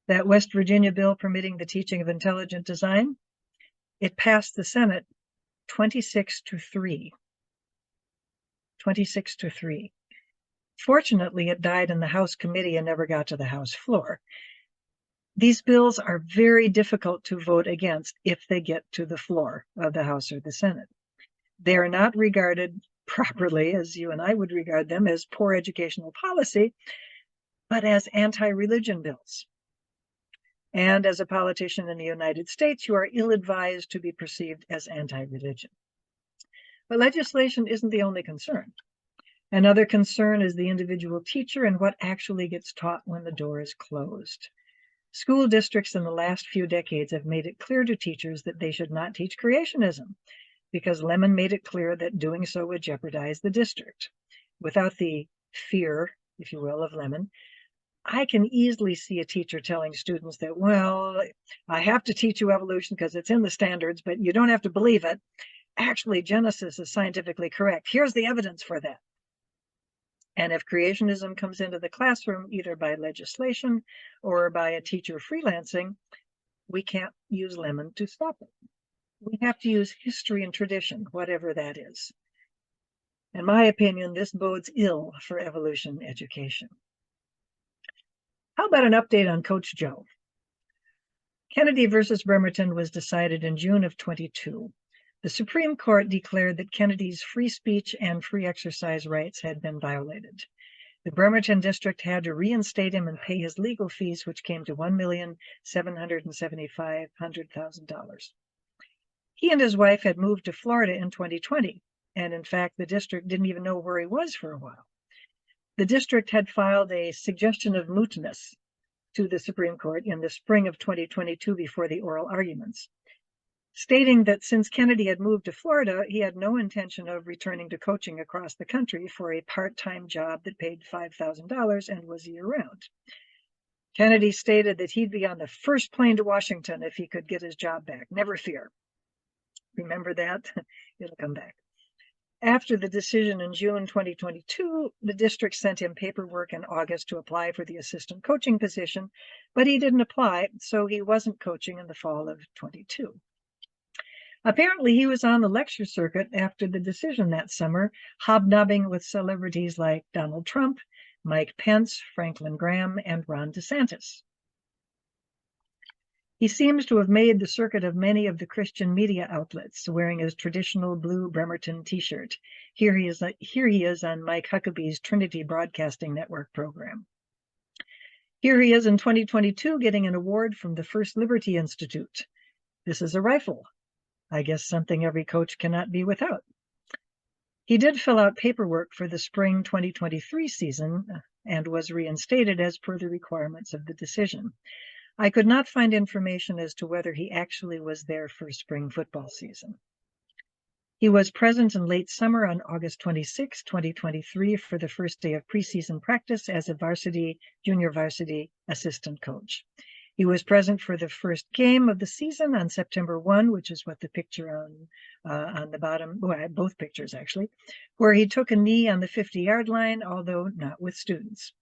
That West Virginia bill permitting the teaching of intelligent design, it passed the Senate 26-3. 26-3. Fortunately, it died in the House committee and never got to the House floor. These bills are very difficult to vote against if they get to the floor of the House or the Senate. They are not regarded properly, as you and I would regard them, as poor educational policy, but as anti-religion bills. And as a politician in the United States, you are ill-advised to be perceived as anti-religion. But legislation isn't the only concern. Another concern is the individual teacher and what actually gets taught when the door is closed. School districts in the last few decades have made it clear to teachers that they should not teach creationism because Lemon made it clear that doing so would jeopardize the district. Without the fear, if you will, of Lemon, I can easily see a teacher telling students that, well, I have to teach you evolution because it's in the standards, but you don't have to believe it. actually Genesis is scientifically correct. Here's the evidence for that. And if creationism comes into the classroom, either by legislation or by a teacher freelancing, we can't use lemon to stop it. We have to use history and tradition, whatever that is. In my opinion, this bodes ill for evolution education. How about an update on Coach Joe? Kennedy versus Bremerton was decided in June of 22. The Supreme Court declared that Kennedy's free speech and free exercise rights had been violated. The Bremerton district had to reinstate him and pay his legal fees, which came to $1,775,000. He and his wife had moved to Florida in 2020, and in fact, the district didn't even know where he was for a while. The district had filed a suggestion of mootness to the Supreme Court in the spring of 2022 before the oral arguments, stating that since Kennedy had moved to Florida, he had no intention of returning to coaching across the country for a part-time job that paid $5,000 and was year-round. Kennedy stated that he'd be on the first plane to Washington if he could get his job back. Never fear. Remember that? It'll come back. After the decision in June 2022, the district sent him paperwork in August to apply for the assistant coaching position, but he didn't apply, so he wasn't coaching in the fall of 22. Apparently, he was on the lecture circuit after the decision that summer, hobnobbing with celebrities like Donald Trump, Mike Pence, Franklin Graham, and Ron DeSantis. He seems to have made the circuit of many of the Christian media outlets, wearing his traditional blue Bremerton t-shirt. Here he is on Mike Huckabee's Trinity Broadcasting Network program. Here he is in 2022 getting an award from the First Liberty Institute. This is a rifle. I guess something every coach cannot be without. He did fill out paperwork for the spring 2023 season and was reinstated as per the requirements of the decision. I could not find information as to whether he actually was there for spring football season. He was present in late summer on August 26, 2023 for the first day of preseason practice as a junior varsity assistant coach. He was present for the first game of the season on September 1, which is what the picture on the bottom, well, both pictures actually, where he took a knee on the 50-yard line, although not with students.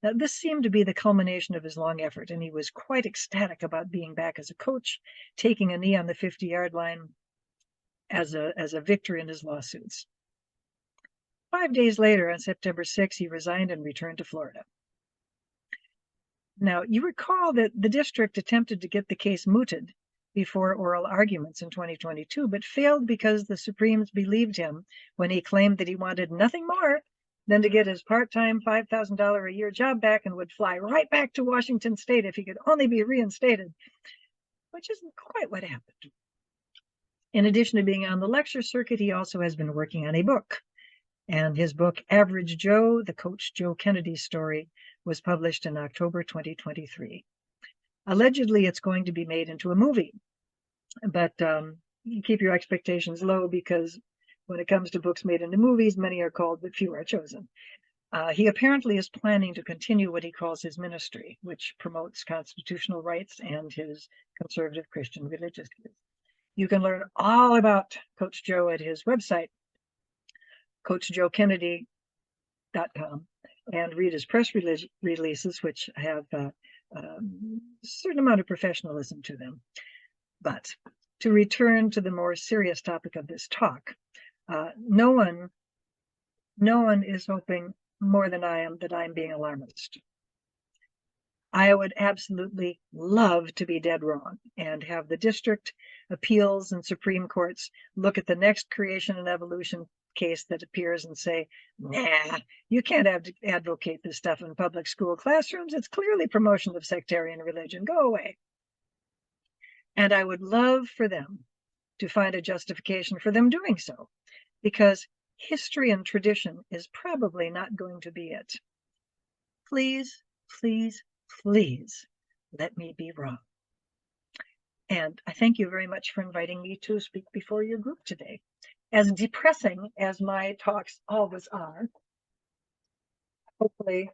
Now, this seemed to be the culmination of his long effort, and he was quite ecstatic about being back as a coach, taking a knee on the 50-yard line as a victory in his lawsuits. 5 days later, on September 6, he resigned and returned to Florida. Now, you recall that the district attempted to get the case mooted before oral arguments in 2022, but failed because the Supremes believed him when he claimed that he wanted nothing more than to get his part-time $5,000 a year job back and would fly right back to Washington State if he could only be reinstated, which isn't quite what happened. In addition to being on the lecture circuit, he also has been working on a book. And his book, Average Joe, the Coach Joe Kennedy story, was published in October 2023. Allegedly, it's going to be made into a movie, but you keep your expectations low because when it comes to books made into movies, many are called, but few are chosen. He apparently is planning to continue what he calls his ministry, which promotes constitutional rights and his conservative Christian religious views. You can learn all about Coach Joe at his website, CoachJoeKennedy.com, and read his press releases, which have a certain amount of professionalism to them. But to return to the more serious topic of this talk, no one is hoping more than I am that I'm being alarmist. I would absolutely love to be dead wrong and have the district appeals and Supreme Courts look at the next creation and evolution case that appears and say, nah, you can't advocate this stuff in public school classrooms. It's clearly promotion of sectarian religion. Go away. And I would love for them to find a justification for them doing so, because history and tradition is probably not going to be it. Please, please, please let me be wrong. And I thank you very much for inviting me to speak before your group today. As depressing as my talks always are, hopefully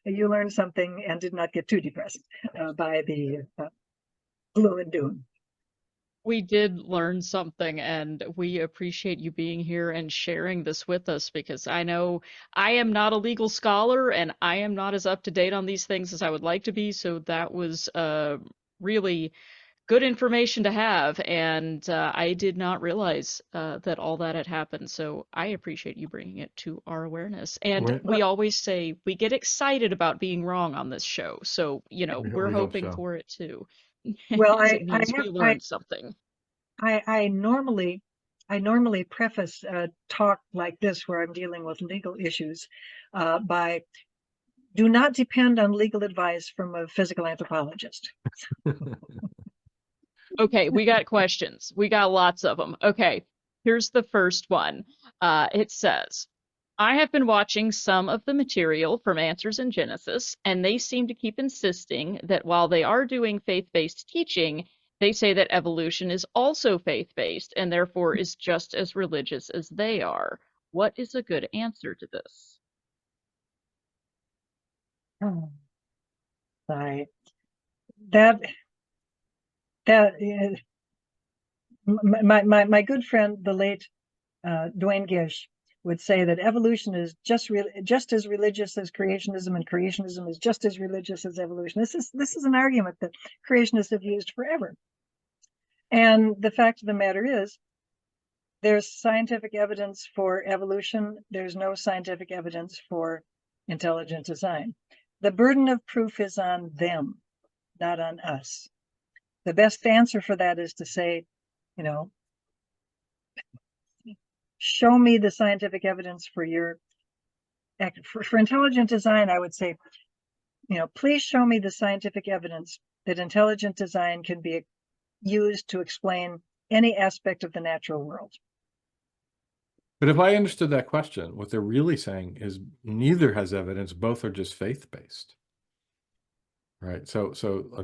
you learned something and did not get too depressed by the gloom and doom. We did learn something, and we appreciate you being here and sharing this with us because I know I am not a legal scholar and I am not as up to date on these things as I would like to be. So that was really good information to have, and I did not realize that all that had happened. So I appreciate you bringing it to our awareness. And We're- we always say we get excited about being wrong on this show. So, we're we hope hoping so. for it too. Well, As it means we learned something. I normally preface a talk like this where I'm dealing with legal issues by do not depend on legal advice from a physical anthropologist. Okay, we got questions. We got lots of them. Okay, here's the first one. It says, I have been watching some of the material from Answers in Genesis, and they seem to keep insisting that while they are doing faith-based teaching, they say that evolution is also faith-based and therefore is just as religious as they are. What is a good answer to this? Oh, sorry. That is, my good friend, the late Duane Gish, would say that evolution is just as religious as creationism, and creationism is just as religious as evolution. This is an argument that creationists have used forever. And the fact of the matter is, there's scientific evidence for evolution. There's no scientific evidence for intelligent design. The burden of proof is on them, not on us. The best answer for that is to say, show me the scientific evidence for intelligent design. I would say, please show me the scientific evidence that intelligent design can be used to explain any aspect of the natural world. But if I understood that question, what they're really saying is neither has evidence, both are just faith-based. Right. So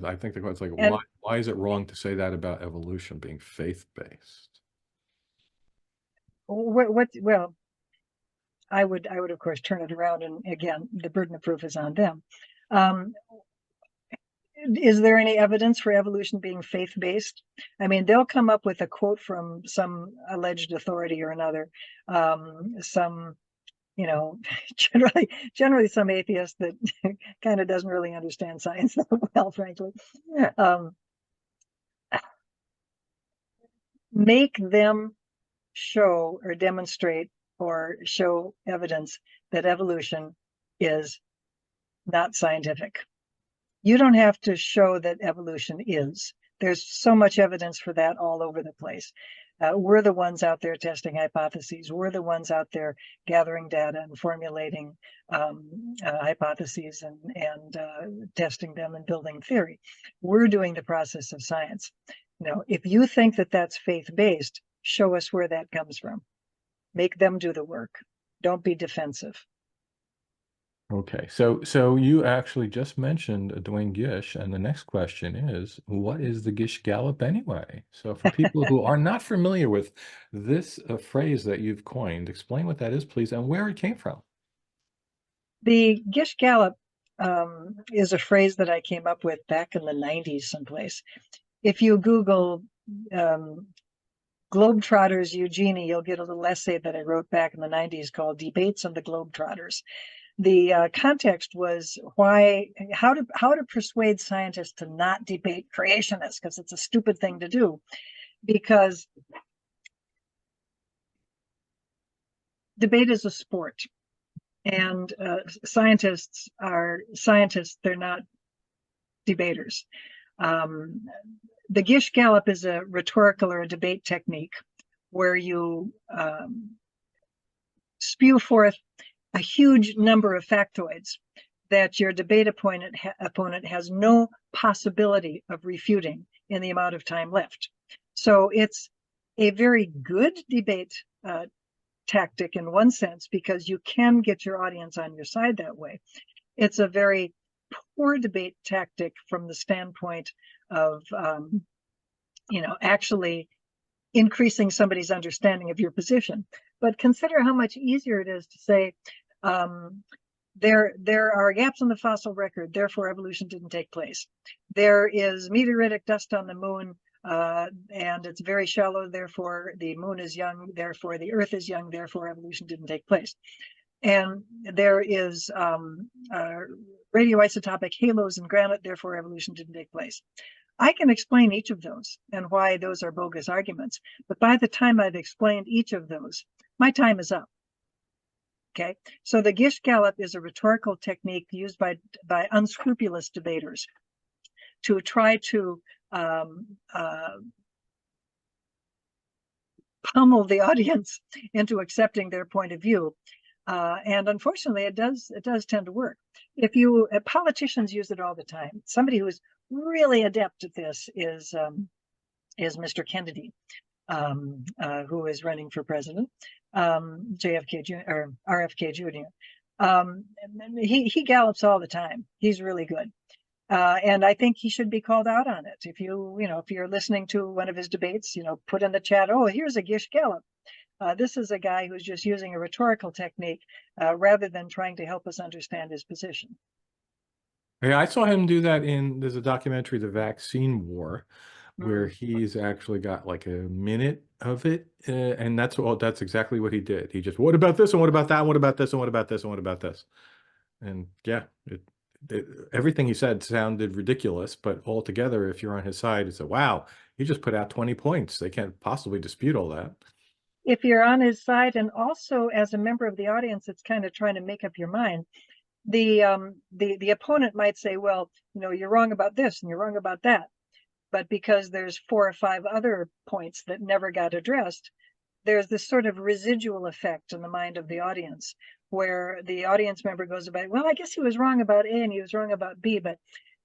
I think the question's like, why is it wrong to say that about evolution being faith-based? Well, I would of course turn it around, and again, the burden of proof is on them. Is there any evidence for evolution being faith-based? I mean, they'll come up with a quote from some alleged authority or another, generally some atheist that kind of doesn't really understand science that well, frankly. Make them show or demonstrate or show evidence that evolution is not scientific. You don't have to show that evolution is. There's so much evidence for that all over the place. We're the ones out there testing hypotheses. We're the ones out there gathering data and formulating hypotheses and testing them and building theory. We're doing the process of science. If you think that that's faith-based, show us where that comes from. Make them do the work. Don't be defensive. Okay, so you actually just mentioned Duane Gish, and the next question is, what is the Gish Gallop anyway? So for people who are not familiar with this phrase that you've coined, explain what that is, please, and where it came from. The Gish Gallop is a phrase that I came up with back in the 90s someplace. If you Google Globetrotters Eugenie, you'll get a little essay that I wrote back in the 90s called Debates on the Globetrotters. The context was how to persuade scientists to not debate creationists, because it's a stupid thing to do, because debate is a sport, and scientists are scientists. They're not debaters. The Gish Gallop is a rhetorical or a debate technique where you spew forth a huge number of factoids that your debate opponent has no possibility of refuting in the amount of time left. So it's a very good debate tactic in one sense, because you can get your audience on your side that way. It's a very poor debate tactic from the standpoint of actually increasing somebody's understanding of your position. But consider how much easier it is to say, there are gaps in the fossil record, therefore evolution didn't take place. There is meteoritic dust on the moon, and it's very shallow, therefore the moon is young, therefore the earth is young, therefore evolution didn't take place. And there is radioisotopic halos in granite, therefore evolution didn't take place. I can explain each of those and why those are bogus arguments, but by the time I've explained each of those, my time is up. Okay, so the Gish Gallop is a rhetorical technique used by unscrupulous debaters to try to pummel the audience into accepting their point of view. And unfortunately, it does tend to work. If you politicians use it all the time. Somebody who is really adept at this is Mr. Kennedy, who is running for president, JFK Jr. or RFK Jr. He gallops all the time. He's really good. And I think he should be called out on it. If if you're listening to one of his debates, put in the chat, oh, here's a Gish Gallop. This is a guy who's just using a rhetorical technique rather than trying to help us understand his position. Yeah, I saw him do that there's a documentary, The Vaccine War, where he's actually got like a minute of it. And that's exactly what he did. He just, what about this? And what about that? And what about this? And what about this? And what about this? And yeah, everything he said sounded ridiculous, but altogether, if you're on his side, it's wow, he just put out 20 points. They can't possibly dispute all that. If you're on his side, and also as a member of the audience, it's kind of trying to make up your mind. The opponent might say, well, you're wrong about this and you're wrong about that. But because there's 4 or 5 other points that never got addressed, there's this sort of residual effect in the mind of the audience, where the audience member goes about, well, I guess he was wrong about A and he was wrong about B, but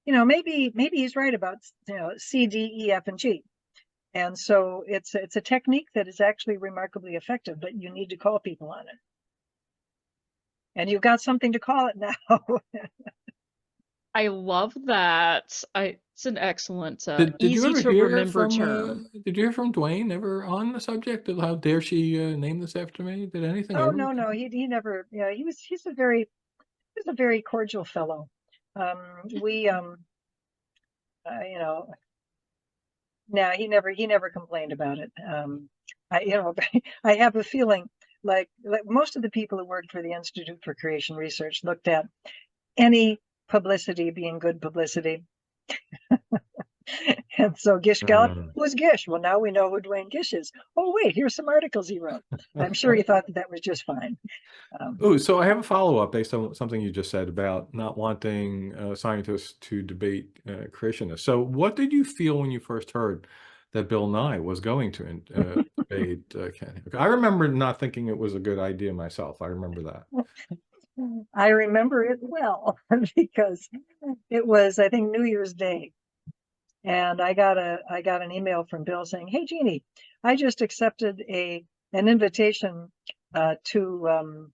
maybe he's right about C, D, E, F, and G. And so it's a technique that is actually remarkably effective, but you need to call people on it. And you've got something to call it now. I love that. It's an excellent, Did you easy ever to hear remember from term. did you hear from Dwayne ever on the subject of how dare she name this after me? Did anything Oh, ever? no, he never. Yeah, he's a very cordial fellow. No, he never complained about it. I have a feeling like most of the people who worked for the Institute for Creation Research looked at any publicity being good publicity. And so Gish Gallop was Gish. Well, now we know who Dwayne Gish is. Oh, wait, here's some articles he wrote. I'm sure he thought that was just fine. So I have a follow-up based on something you just said about not wanting scientists to debate creationists. So what did you feel when you first heard that Bill Nye was going to debate Ken? I remember not thinking it was a good idea myself. I remember that. I remember it well because it was, I think, New Year's Day. And I got an email from Bill saying, "Hey, Jeannie, I just accepted an invitation to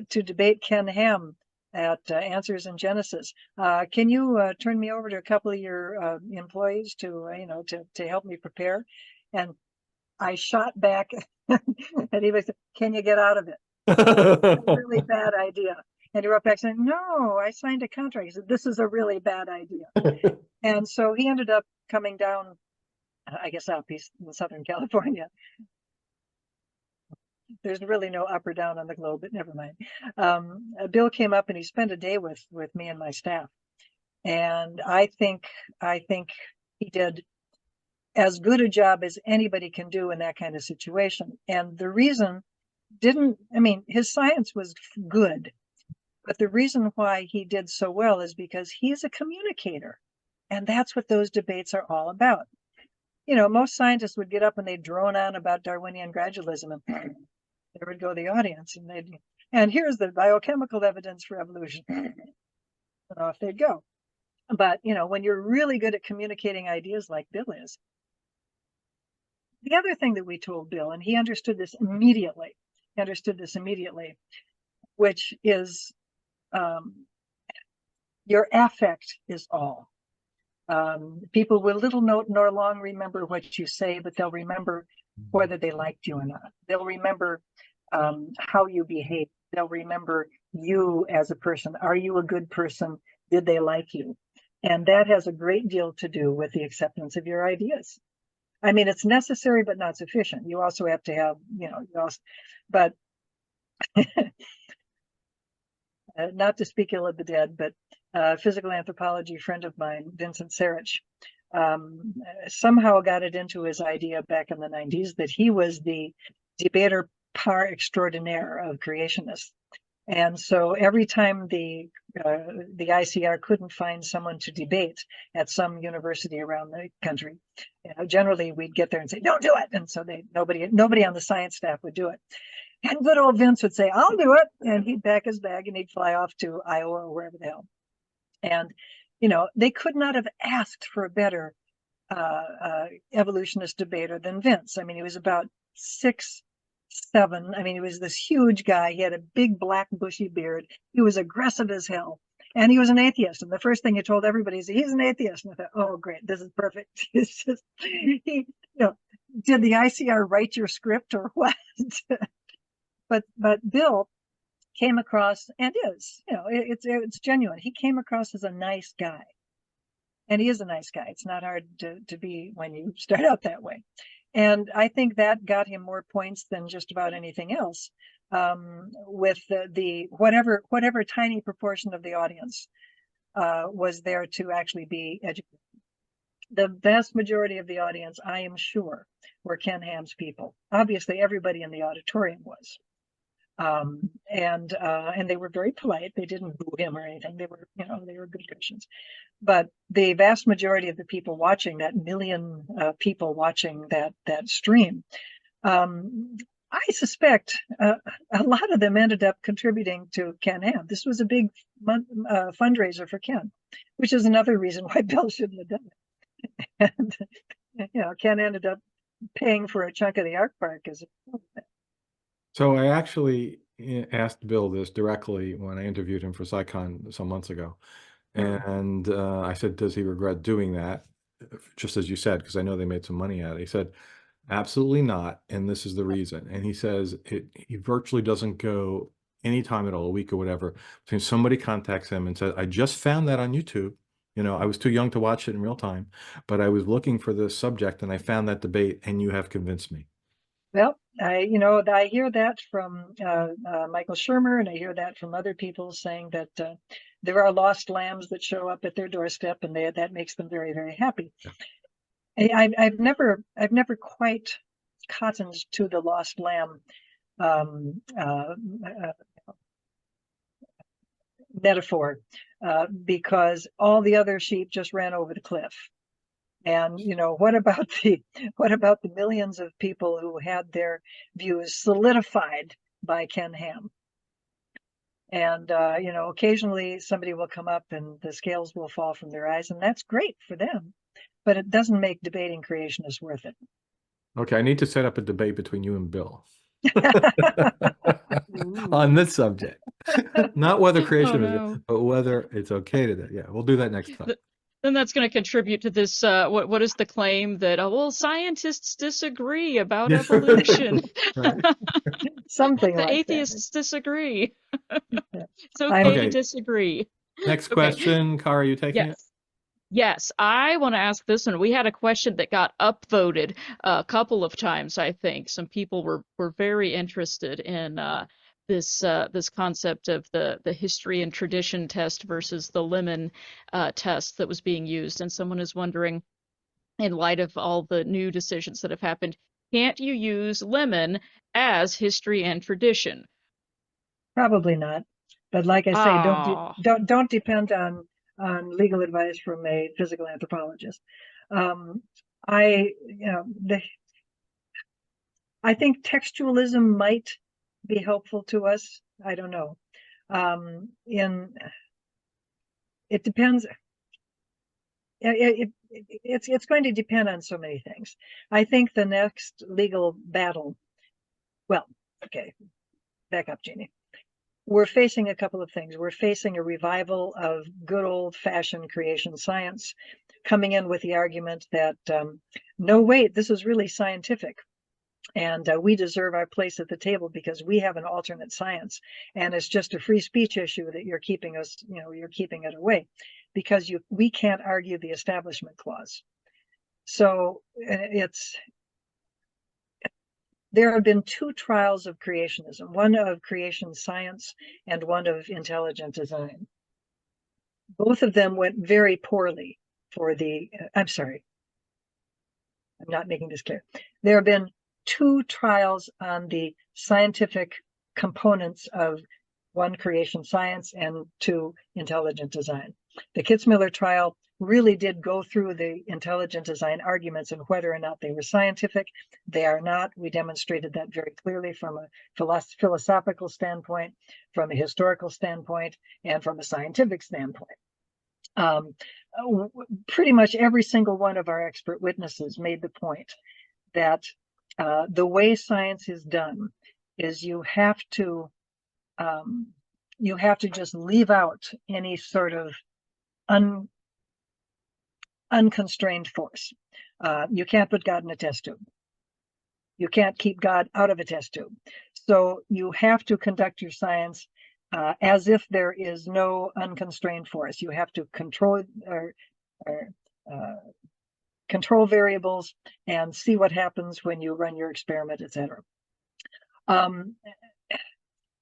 debate Ken Ham at Answers in Genesis. Can you turn me over to a couple of your employees to help me prepare?" And I shot back, and he was, "Can you get out of it? It's a really bad idea." And he wrote back saying, "No, I signed a contract." He said, "This is a really bad idea." And so he ended up coming down, I guess, up. He's in Southern California. There's really no up or down on the globe, but never mind. Bill came up and he spent a day with me and my staff. And I think he did as good a job as anybody can do in that kind of situation. And the reason his science was good, but the reason why he did so well is because he's a communicator. And that's what those debates are all about. Most scientists would get up and they'd drone on about Darwinian gradualism, and there would go the audience, and here's the biochemical evidence for evolution. And off they'd go. But, when you're really good at communicating ideas like Bill is, the other thing that we told Bill, and he understood this immediately, which is your affect is all. People will little note nor long remember what you say, but they'll remember whether they liked you or not. They'll remember how you behave. They'll remember you as a person. Are you a good person? Did they like you? And that has a great deal to do with the acceptance of your ideas. I mean, it's necessary, but not sufficient. You also have to have, but not to speak ill of the dead, but a physical anthropology friend of mine, Vincent Sarich, somehow got it into his idea back in the 90s that he was the debater par extraordinaire of creationists. And so every time the ICR couldn't find someone to debate at some university around the country, generally we'd get there and say, "Don't do it," and so nobody on the science staff would do it. And good old Vince would say, "I'll do it," and he'd pack his bag and he'd fly off to Iowa or wherever the hell. And they could not have asked for a better evolutionist debater than Vince. I mean, he was about 6'7". I mean, he was this huge guy. He had a big black bushy beard. He was aggressive as hell. And he was an atheist. And the first thing he told everybody is he's an atheist. And I thought, oh, great, this is perfect. It's just, did the ICR write your script or what? But Bill came across, and it's genuine. He came across as a nice guy. And he is a nice guy. It's not hard to be when you start out that way. And I think that got him more points than just about anything else, with the whatever tiny proportion of the audience was there to actually be educated. The vast majority of the audience, I am sure, were Ken Ham's people. Obviously, everybody in the auditorium was. And they were very polite. They didn't boo him or anything. They were, they were good Christians. But the vast majority of the people watching, that million people watching that stream, I suspect a lot of them ended up contributing to Ken Ham. This was a big fundraiser for Ken, which is another reason why Bill shouldn't have done it. And Ken ended up paying for a chunk of the art park as a. So I actually asked Bill this directly when I interviewed him for SciCon some months ago. And I said, does he regret doing that? Just as you said, because I know they made some money out of it. He said, absolutely not. And this is the reason. And he says he virtually doesn't go anytime at all, a week or whatever, between somebody contacts him and says, I just found that on YouTube. I was too young to watch it in real time, but I was looking for this subject and I found that debate and you have convinced me. Well, I hear that from Michael Shermer, and I hear that from other people saying that there are lost lambs that show up at their doorstep, and that makes them very, very happy. Yeah. I've never quite cottoned to the lost lamb metaphor because all the other sheep just ran over the cliff. And what about the millions of people who had their views solidified by Ken Ham? And occasionally somebody will come up and the scales will fall from their eyes, and that's great for them, but it doesn't make debating creationists worth it. Okay, I need to set up a debate between you and Bill on this subject. Not whether creationism, but whether it's okay to do. Yeah, we'll do that next time. Then that's going to contribute to this. What is the claim that scientists disagree about evolution? Something the like atheists disagree. It's okay to disagree. Next question, Cara, are you taking it? Yes, I want to ask this one. We had a question that got upvoted a couple of times, I think. Some people were very interested in this concept of the history and tradition test versus the lemon test that was being used. And someone is wondering, in light of all the new decisions that have happened, can't you use lemon as history and tradition? Probably not. But like I say, don't depend on legal advice from a physical anthropologist. I think textualism might be helpful to us. I don't know. It depends. It's going to depend on so many things. I think the next legal battle. Well, okay, back up, Jeannie. We're facing a couple of things. We're facing a revival of good old-fashioned creation science, coming in with the argument that no, wait, this is really scientific. And we deserve our place at the table because we have an alternate science, and it's just a free speech issue that you're keeping us, you're keeping it away, because we can't argue the establishment clause. So there have been two trials of creationism, one of creation science and one of intelligent design. Both of them went very poorly for the, I'm sorry, I'm not making this clear. There have been two trials on the scientific components of one, creation science, and two, intelligent design. The Kitzmiller trial really did go through the intelligent design arguments and whether or not they were scientific. They are not. We demonstrated that very clearly from a philosophical standpoint, from a historical standpoint, and from a scientific standpoint. Pretty much every single one of our expert witnesses made the point that the way science is done is you have to just leave out any sort of unconstrained force. You can't put God in a test tube. You can't keep God out of a test tube. So you have to conduct your science as if there is no unconstrained force. You have to control control variables and see what happens when you run your experiment, etc.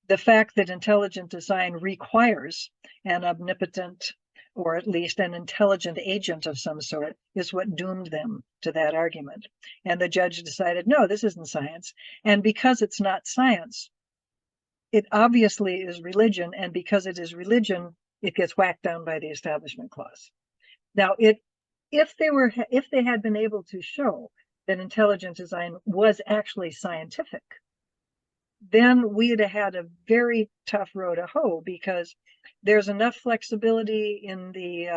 The fact that intelligent design requires an omnipotent, or at least an intelligent agent of some sort, is what doomed them to that argument. And the judge decided, no, this isn't science. And because it's not science, it obviously is religion. And because it is religion, it gets whacked down by the Establishment Clause. Now, if they had been able to show that intelligent design was actually scientific, then we'd have had a very tough row to hoe, because there's enough flexibility in the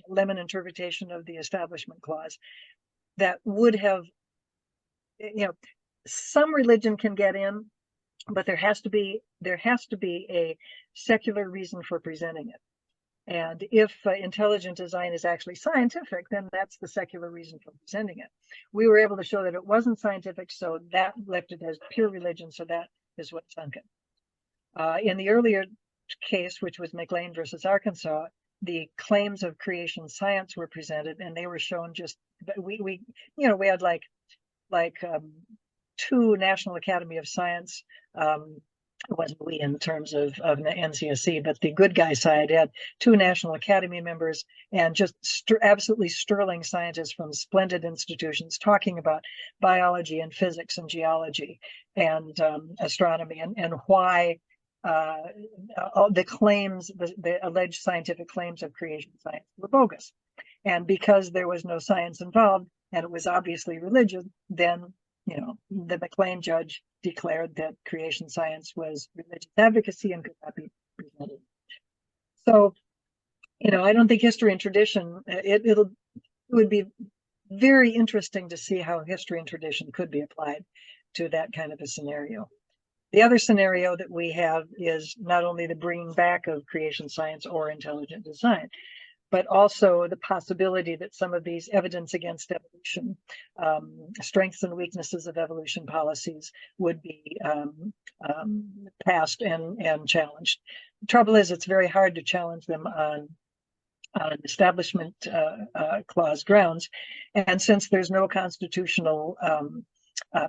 Lemon interpretation of the Establishment Clause that would have, some religion can get in, but there has to be a secular reason for presenting it. And if intelligent design is actually scientific, then that's the secular reason for presenting it. We were able to show that it wasn't scientific, so that left it as pure religion, so that is what sunk it. In the earlier case, which was McLean versus Arkansas, the claims of creation science were presented, and they were shown just, we had like two National Academy of Science, it wasn't we in terms of NCSC, but the good guy side had two National Academy members and just absolutely sterling scientists from splendid institutions talking about biology and physics and geology and astronomy, and why the claims, the alleged scientific claims of creation science were bogus. And because there was no science involved and it was obviously religion, then the McLean judge declared that creation science was religious advocacy and could not be presented. So, I don't think history and tradition, it would be very interesting to see how history and tradition could be applied to that kind of a scenario. The other scenario that we have is not only the bringing back of creation science or intelligent design, but also the possibility that some of these evidence against evolution, strengths and weaknesses of evolution policies, would be passed and challenged. The trouble is, it's very hard to challenge them on Establishment Clause grounds. And since there's no constitutional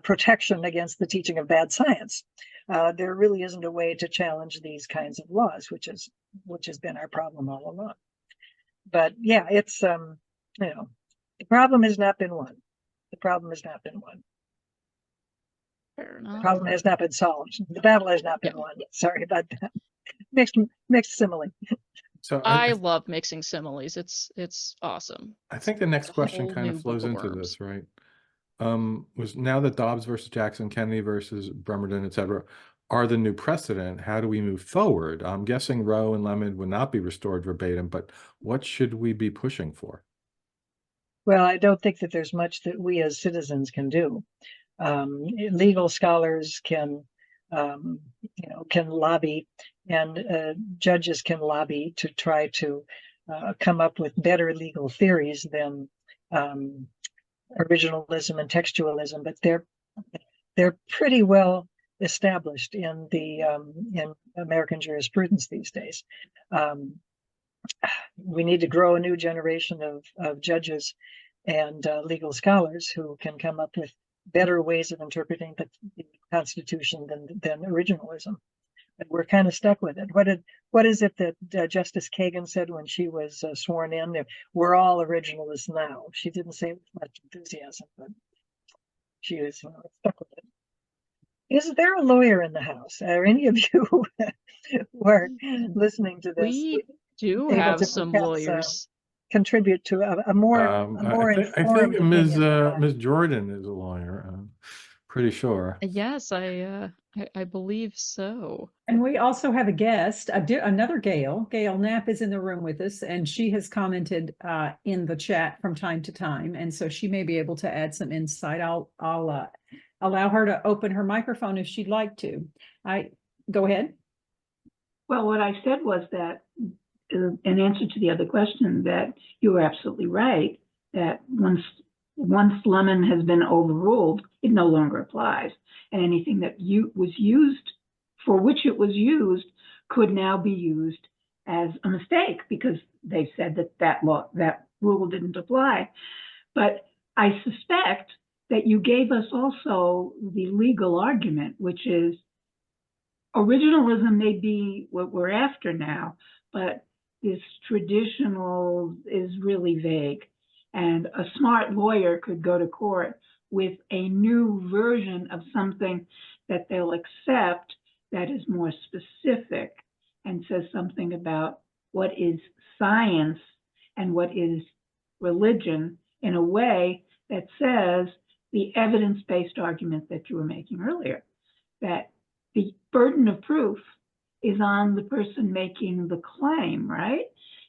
protection against the teaching of bad science, there really isn't a way to challenge these kinds of laws, which has been our problem all along. But yeah, it's, the problem has not been won. The problem has not been won. Fair enough. The problem has not been solved. The battle has not been won. Sorry about that. Mixed simile. So I love mixing similes. It's awesome. I think the next question whole kind new of flows book of into worms. this, right? Was now that Dobbs versus Jackson, Kennedy versus Bremerton, et cetera, are the new precedent, how do we move forward? I'm guessing Roe and Lemon would not be restored verbatim, but what should we be pushing for? Well, I don't think that there's much that we as citizens can do. Legal scholars can lobby, and judges can lobby to try to come up with better legal theories than originalism and textualism, but they're pretty well established in the in American jurisprudence these days. We need to grow a new generation of judges and legal scholars who can come up with better ways of interpreting the Constitution than originalism. But we're kind of stuck with it. What is it that Justice Kagan said when she was sworn in? We're all originalists now. She didn't say it with much enthusiasm, but she was stuck with it. Is there a lawyer in the house? Are any of you who are listening to this We do able have to some perhaps lawyers. contribute to a more I informed think Ms. opinion? Ms. Jordon is a lawyer. I'm pretty sure. Yes, I believe so. And we also have a guest, another Gayle. Gayle Knapp is in the room with us, and she has commented in the chat from time to time, and so she may be able to add some insight. I'll allow her to open her microphone if she'd like to. Go ahead. Well, what I said was that, in answer to the other question, that you were absolutely right, that once Lemon has been overruled, it no longer applies. And anything that was used for which it was used could now be used as a mistake because they said that rule didn't apply. But I suspect that you gave us also the legal argument, which is originalism may be what we're after now, but this traditional is really vague. And a smart lawyer could go to court with a new version of something that they'll accept that is more specific and says something about what is science and what is religion in a way that says the evidence-based argument that you were making earlier, that the burden of proof is on the person making the claim, right?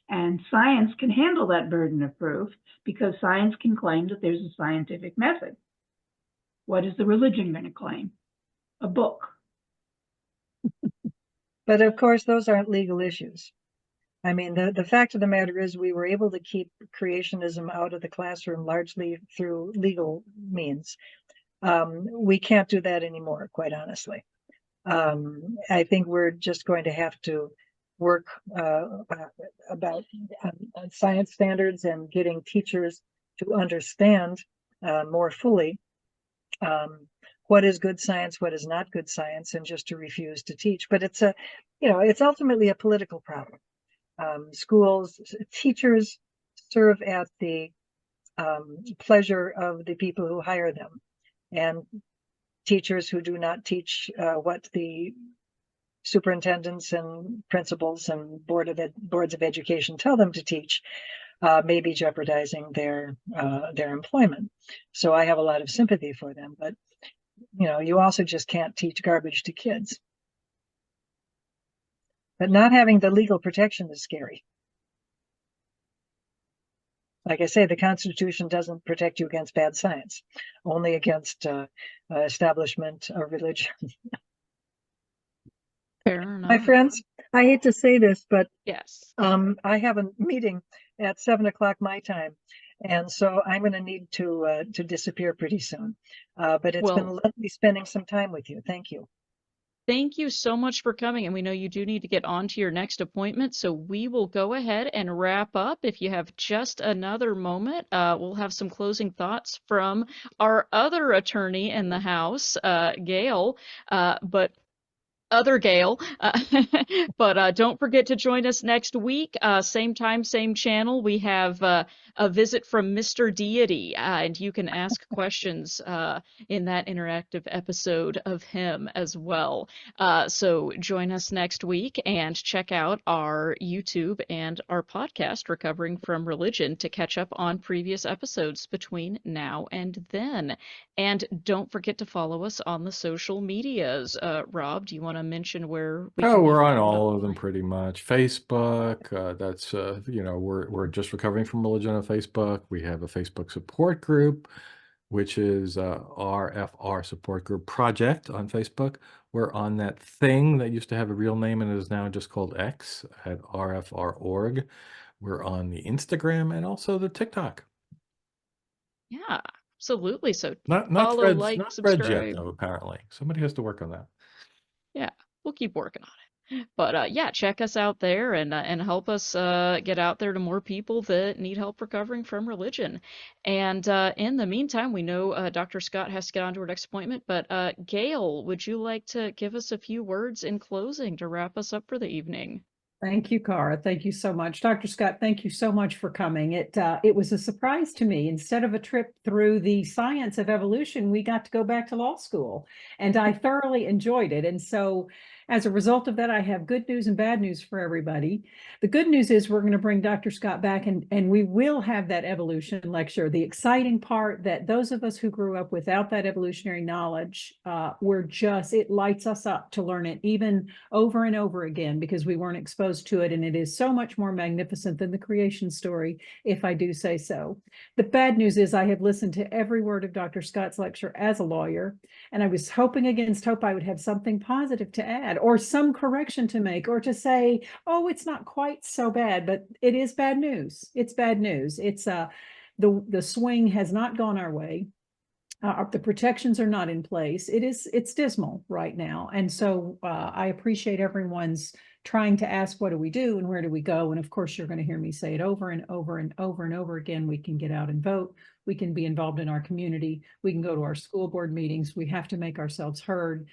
And science can handle that burden of proof because science can claim that there's a scientific method. What is the religion going to claim? A book. But of course, those aren't legal issues. I mean, the fact of the matter is we were able to keep creationism out of the classroom largely through legal means. We can't do that anymore, quite honestly. I think we're just going to have to work about science standards and getting teachers to understand more fully what is good science, what is not good science, and just to refuse to teach. But it's it's ultimately a political problem. Schools, teachers serve at the pleasure of the people who hire them, and teachers who do not teach what the superintendents and principals and boards of education tell them to teach may be jeopardizing their employment. So I have a lot of sympathy for them, but you also just can't teach garbage to kids. But not having the legal protection is scary. Like I say, the Constitution doesn't protect you against bad science, only against establishment of religion. Fair enough. My friends, I hate to say this, but Yes. I have a meeting at 7 o'clock my time, and so I'm going to need to disappear pretty soon. But it's been lovely spending some time with you. Thank you. Thank you so much for coming, and we know you do need to get on to your next appointment, so we will go ahead and wrap up. If you have just another moment, we'll have some closing thoughts from our other attorney in the House, Gayle, but other Gayle. But don't forget to join us next week, same time, same channel. We have a visit from Mr. Deity, and you can ask questions in that interactive episode of him as well. So join us next week and check out our YouTube and our podcast, Recovering from Religion, to catch up on previous episodes between now and then. And don't forget to follow us on the social medias. Rob, do you want to mention where we can We're be on found all of them online? pretty much. Facebook, that's we're just recovering from religion on Facebook. We have a Facebook support group, which is RfR Support Group Project on Facebook. We're on that thing that used to have a real name and is now just called X at RfR.org. We're on the Instagram and also the TikTok. Yeah, absolutely. So Not follow, Threads, like, not Threads yet subscribe. though. Apparently, somebody has to work on that. Yeah, we'll keep working on it. But yeah, check us out there and help us get out there to more people that need help recovering from religion. And in the meantime, we know Dr. Scott has to get on to her next appointment, but Gayle, would you like to give us a few words in closing to wrap us up for the evening? Thank you, Cara. Thank you so much. Dr. Scott, thank you so much for coming. It was a surprise to me. Instead of a trip through the science of evolution, we got to go back to law school, and I thoroughly enjoyed it. And so as a result of that, I have good news and bad news for everybody. The good news is we're going to bring Dr. Scott back, and we will have that evolution lecture. The exciting part that those of us who grew up without that evolutionary knowledge, it lights us up to learn it even over and over again because we weren't exposed to it. And it is so much more magnificent than the creation story, if I do say so. The bad news is I have listened to every word of Dr. Scott's lecture as a lawyer, and I was hoping against hope I would have something positive to add or some correction to make or to say, oh, it's not quite so bad, but it is bad news. It's bad news. It's the swing has not gone our way. The protections are not in place. It's dismal right now. And so I appreciate everyone's trying to ask, what do we do and where do we go? And of course, you're going to hear me say it over and over and over and over again. We can get out and vote. We can be involved in our community. We can go to our school board meetings. We have to make ourselves heard.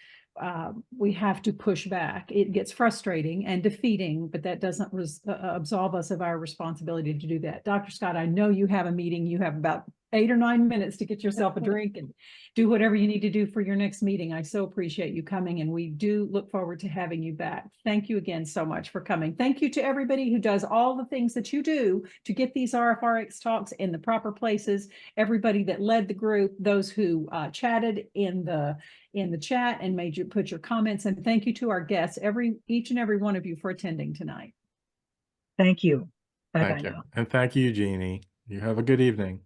We have to push back. It gets frustrating and defeating, but that doesn't absolve us of our responsibility to do that. Dr. Scott, I know you have a meeting. You have about 8 or 9 minutes to get yourself a drink and do whatever you need to do for your next meeting. I so appreciate you coming, and we do look forward to having you back. Thank you again so much for coming. Thank you to everybody who does all the things that you do to get these RfRx talks in the proper places. Everybody that led the group, those who chatted in the chat and made you put your comments, and thank you to our guests, each and every one of you for attending tonight. Thank you. Bye-bye Thank you. now. And thank you, Eugenie. You have a good evening.